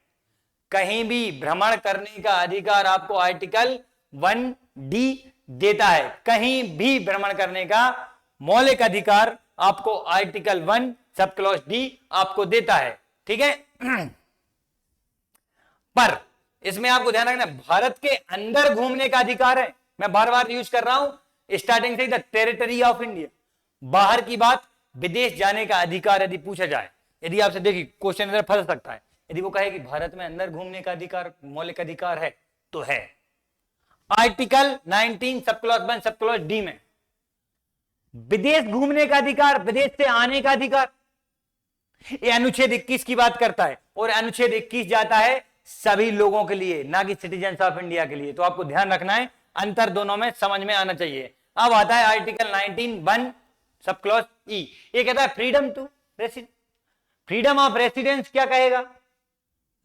कहीं भी भ्रमण करने का अधिकार आपको आर्टिकल 1D देता है। कहीं भी भ्रमण करने का मौलिक अधिकार आपको आर्टिकल 1 सब क्लॉज D आपको देता है। ठीक है, पर इसमें आपको ध्यान रखना, भारत के अंदर घूमने का अधिकार है। मैं बार बार यूज कर रहा हूं स्टार्टिंग से ही, द टेरिटरी ऑफ इंडिया। बाहर की बात, विदेश जाने का अधिकार यदि पूछा जाए, यदि आपसे देखिए क्वेश्चन इधर फंस सकता है, यदि वो कहे कि भारत में अंदर घूमने का अधिकार मौलिक अधिकार है, तो है आर्टिकल 19 सब क्लॉज 1 सब क्लॉज D में। विदेश घूमने का अधिकार, विदेश से आने का अधिकार, ये अनुच्छेद 21 की बात करता है, और अनुच्छेद 21 जाता है सभी लोगों के लिए, ना कि सिटीजन्स ऑफ इंडिया के लिए। तो आपको ध्यान रखना है, अंतर दोनों में समझ में आना चाहिए। अब आता है आर्टिकल 19 1 सब क्लॉज E, ये कहता है freedom to residence. Freedom of residence क्या कहेगा?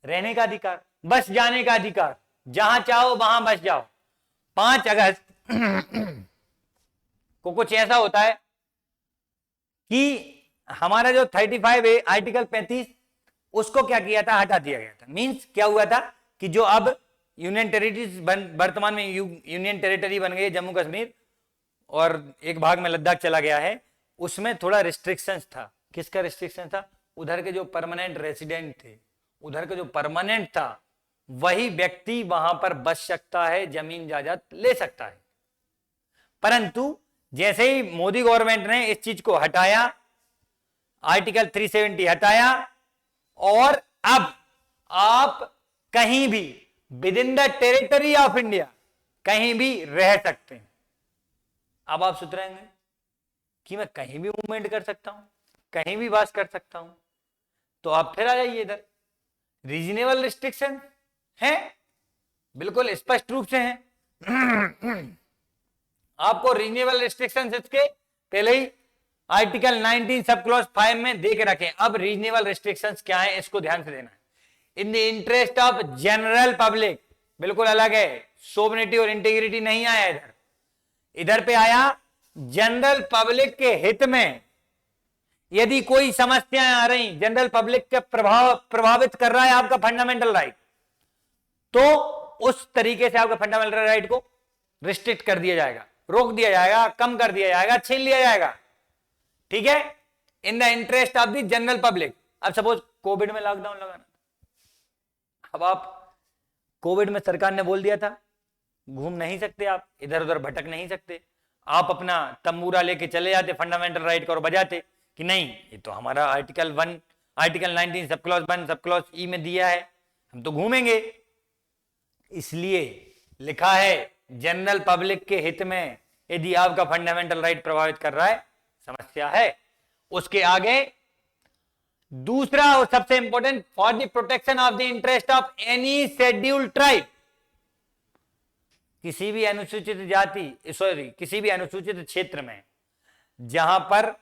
रहने का अधिकार, बस जाने का अधिकार, जहां चाहो वहां बस जाओ। 5 अगस्त को कुछ ऐसा होता है कि हमारा जो 35A आर्टिकल 35, उसको क्या किया था? हटा दिया गया था। मींस क्या हुआ था कि जो अब यूनियन टेरिटरीज वर्तमान में यूनियन टेरिटरी बन गई जम्मू कश्मीर, और एक भाग में लद्दाख चला गया है, उसमें थोड़ा रिस्ट्रिक्शंस था। किसका रिस्ट्रिक्शन था? उधर के जो परमानेंट रेसिडेंट थे, उधर के जो परमानेंट था, वही व्यक्ति वहां पर बस सकता है, जमीन जायदाद ले सकता है। परंतु जैसे ही मोदी गवर्नमेंट ने इस चीज को हटाया, आर्टिकल 370 हटाया, और अब आप कहीं भी with in the territory of India कहीं भी रह सकते हैं। अब आप सोच रहे हैं कि मैं कहीं भी मूवमेंट कर सकता हूं, कहीं भी वास कर सकता हूं, तो आप फिर आ जाइए इधर। रीजनेबल रिस्ट्रिक्शन है, बिल्कुल स्पष्ट रूप से है। आपको रीजनेबल रिस्ट्रिक्शन इसके पहले ही आर्टिकल 19 सब क्लॉज 5 में दे के रखे। अब रीजनेबल रिस्ट्रिक्शंस क्या है इसको ध्यान से देना है। In the interest of general public, बिल्कुल अलग है, सोवरेनिटी और इंटीग्रिटी नहीं आया इधर, इधर पे आया जनरल पब्लिक के हित में। यदि कोई समस्याएं आ रही, जनरल पब्लिक के प्रभावित कर रहा है आपका फंडामेंटल राइट, तो उस तरीके से आपका फंडामेंटल राइट को रिस्ट्रिक्ट कर दिया जाएगा, रोक दिया जाएगा, कम कर दिया जाएगा, छीन लिया जाएगा। ठीक है, in the interest of the general public. अब सपोज कोविड में लॉकडाउन लगाना, अब आप कोविड में सरकार ने बोल दिया था घूम नहीं सकते, आप इधर उधर भटक नहीं सकते, आप अपना तंबूरा लेके चले जाते फंडामेंटल राइट को और बजाते कि नहीं ये तो हमारा आर्टिकल 1 आर्टिकल 19 सब क्लॉज 1 सब क्लॉज ई में दिया है, हम तो घूमेंगे। इसलिए लिखा है जनरल पब्लिक के हित में यदि आपका फंडामेंटल राइट प्रभावित कर रहा है, समस्या है। उसके आगे दूसरा और सबसे important, for the protection of the interest of any scheduled tribe, किसी भी अनुसूचित जाति किसी भी अनुसूचित क्षेत्र में जहां पर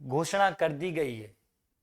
घोषणा कर दी गई है,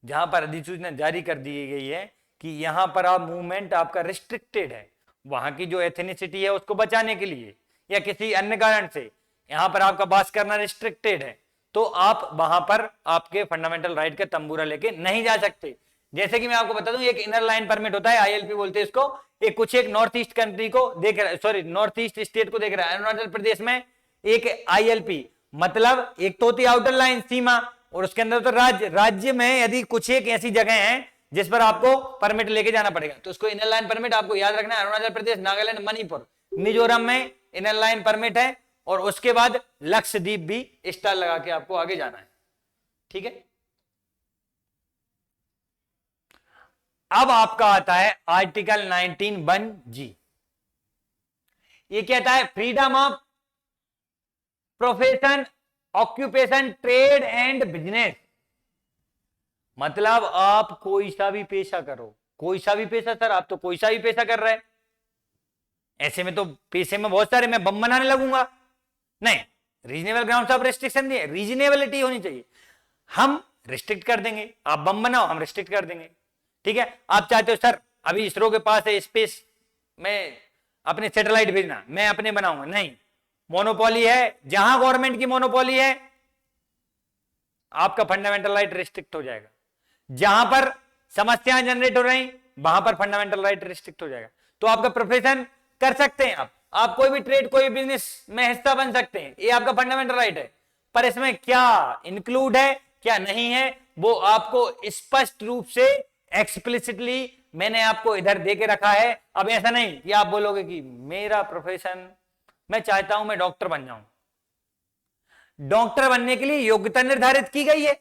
जहां पर अधिसूचना जारी कर दी गई है कि यहां पर आप मूवमेंट आपका रिस्ट्रिक्टेड है, वहां की जो एथनिसिटी है उसको बचाने के लिए या किसी अन्य कारण से यहां पर आपका वास करना रिस्ट्रिक्टेड है, तो आप वहां पर आपके फंडामेंटल राइट का तंबूरा लेके नहीं जा सकते। जैसे कि मैं आपको बता दूं, एक इनर लाइन परमिट होता है, आईएलपी बोलते हैं इसको, एक नॉर्थ ईस्ट कंट्री को देख रहा है, सॉरी नॉर्थ ईस्ट स्टेट को देख रहा है। अरुणाचल प्रदेश में एक आईएलपी मतलब एक तो होती आउटर लाइन सीमा, और उसके अंदर तो राज्य में यदि कुछ एक ऐसी जगह है जिस पर आपको परमिट लेके जाना पड़ेगा, तो उसको इनर लाइन परमिट आपको याद रखना है। अरुणाचल प्रदेश, नागालैंड, मणिपुर, मिजोरम में इनर लाइन परमिट है, और उसके बाद लक्षद्वीप भी स्टार लगा के आपको आगे जाना है। ठीक है, अब आपका आता है आर्टिकल 19(1)(g। ये कहता है freedom of profession, occupation, trade and business. मतलब आप कोई सा भी पेशा करो, कोई सा भी पेशा, सर आप तो कोई सा भी पेशा कर रहे हैं, ऐसे में तो पेशे में बहुत सारे, मैं बम बनाने लगूंगा, नहीं, रीजनेबल ग्राउंड्स ऑफ रेस्ट्रिक्शन नहीं है, रीजनेबिलिटी होनी चाहिए। हम रिस्ट्रिक्ट कर देंगे, आप बम बनाओ, हम रिस्ट्रिक्ट कर देंगे। ठीक है, आप चाहते हो सर अभी इसरो के पास है स्पेस में अपने सैटेलाइट भेजना, मैं अपने बनाऊंगा, नहीं, मोनोपोली है, जहां गवर्नमेंट की मोनोपोली है आपका फंडामेंटल राइट रिस्ट्रिक्ट हो जाएगा, जहां पर समस्याएं जनरेट हो रही वहां पर फंडामेंटल राइट रिस्ट्रिक्ट हो जाएगा। तो आपका प्रोफेशन कर सकते हैं, आप कोई भी ट्रेड कोई बिजनेस में हिस्सा बन सकते हैं, ये आपका फंडामेंटल राइट है, पर इसमें क्या इंक्लूड है क्या नहीं है वो आपको स्पष्ट रूप से एक्सप्लिसिटली मैंने आपको इधर दे के रखा है। अब ऐसा नहीं कि आप बोलोगे कि मेरा प्रोफेशन, मैं चाहता हूं मैं डॉक्टर बन जाऊं, डॉक्टर बनने के लिए योग्यता निर्धारित की गई है,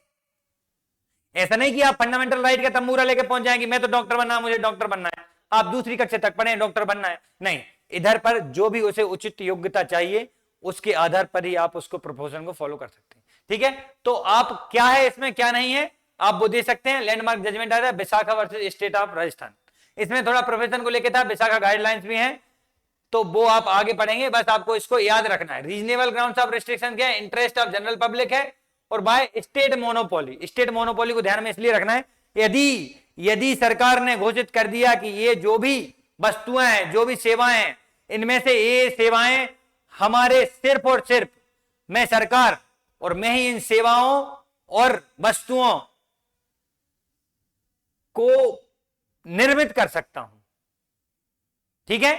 ऐसा नहीं कि आप फंडामेंटल राइट का तंबूरा लेके पहुंच जाएंगे मैं तो डॉक्टर बनना, मुझे डॉक्टर बनना है, आप दूसरी कक्षा तक पढ़े डॉक्टर बनना है, नहीं, इधर पर जो भी उसे उचित योग्यता चाहिए उसके आधार पर ही आप उसको प्रोपोजल को फॉलो कर सकते हैं। ठीक है, तो आप क्या है इसमें क्या नहीं है आप वो दे सकते हैं। लैंडमार्क जजमेंट आया था Vishakha versus state of Rajasthan, इसमें थोड़ा प्रोफेशन को लेकर था, विशाखा गाइडलाइंस भी हैं, तो वो आप आगे पढ़ेंगे, बस आपको इसको याद रखना है। रीजनेबल ग्राउंड्स ऑफ रिस्ट्रिक्शन क्या है, इंटरेस्ट ऑफ जनरल पब्लिक है, और by state monopoly, state monopoly को ध्यान में इसलिए रखना है यदि सरकार ने घोषित कर दिया कि ये जो भी वस्तुएं हैं जो भी सेवाएं हैं इनमें से ये सेवाएं हमारे सिर्फ और सिर्फ मैं सरकार और मैं ही इन सेवाओं और वस्तुओं को निर्मित कर सकता हूं, ठीक है,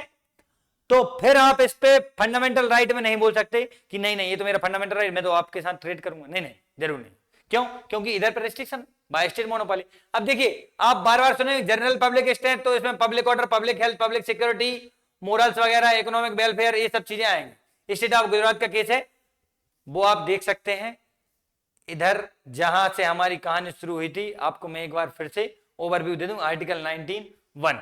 तो फिर आप इस पे फंडामेंटल राइट में नहीं बोल सकते कि नहीं नहीं ये तो मेरा फंडामेंटल राइट, मैं तो आपके साथ ट्रेड करूंगा, नहीं नहीं जरूर नहीं। क्यों? क्योंकि इधर पर रेस्ट्रिक्शन बाय स्टेट मोनोपोली। अब देखिए आप बार बार सुने जनरल पब्लिक स्टेट, तो इसमें public order, public health, public security, morals वगैरह, इकोनॉमिक वेलफेयर, ये सब चीजें आएंगी। स्टेट ऑफ गुजरात का केस है, वो आप देख सकते हैं। इधर जहां से हमारी कहानी शुरू हुई थी आपको मैं एक बार फिर से ओवरव्यू दे दूं। आर्टिकल 19(1)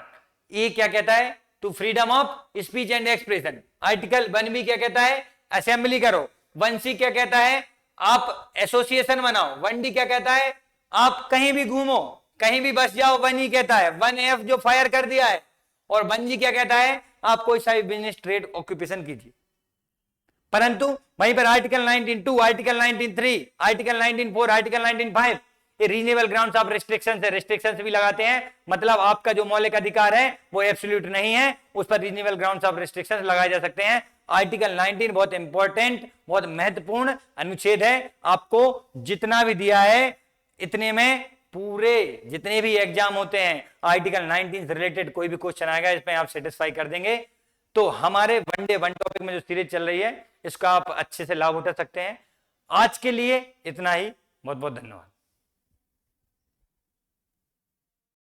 ए क्या कहता है? To freedom of speech and expression. Article 1B क्या कहता है? असेंबली करो। 1C क्या कहता है? आप एसोसिएशन बनाओ। 1D क्या कहता है? आप कहीं भी घूमो, कहीं भी बस जाओ। 1E कहता है। 1F जो फायर कर दिया है। और 1G क्या कहता है? आप कोई सा भी बिजनेस, ट्रेड, ऑक्यूपेशन कीजिए। परंतु वहीं पर आर्टिकल 19(2), आर्टिकल 19(3), आर्टिकल 19(4), आर्टिकल 19(5) ये रीजनेबल ग्राउंड्स ऑफ रिस्ट्रिक्शन है, रिस्ट्रिक्शन भी लगाते हैं। मतलब आपका जो मौलिक अधिकार है वो एब्सोल्यूट नहीं है, उस पर रीजनेबल ग्राउंड्स ऑफ रिस्ट्रिक्शन लगाए जा सकते हैं। आर्टिकल 19 बहुत इंपॉर्टेंट, बहुत महत्वपूर्ण अनुच्छेद है। आपको जितना भी दिया है इतने में पूरे जितने भी एग्जाम होते हैं आर्टिकल 19 से रिलेटेड कोई भी क्वेश्चन आएगा इसमें आप सेटिस्फाई कर देंगे। तो हमारे वन डे वन टॉपिक में जो सीरीज चल रही है इसका आप अच्छे से लाभ उठा सकते हैं। आज के लिए इतना ही। बहुत बहुत धन्यवाद।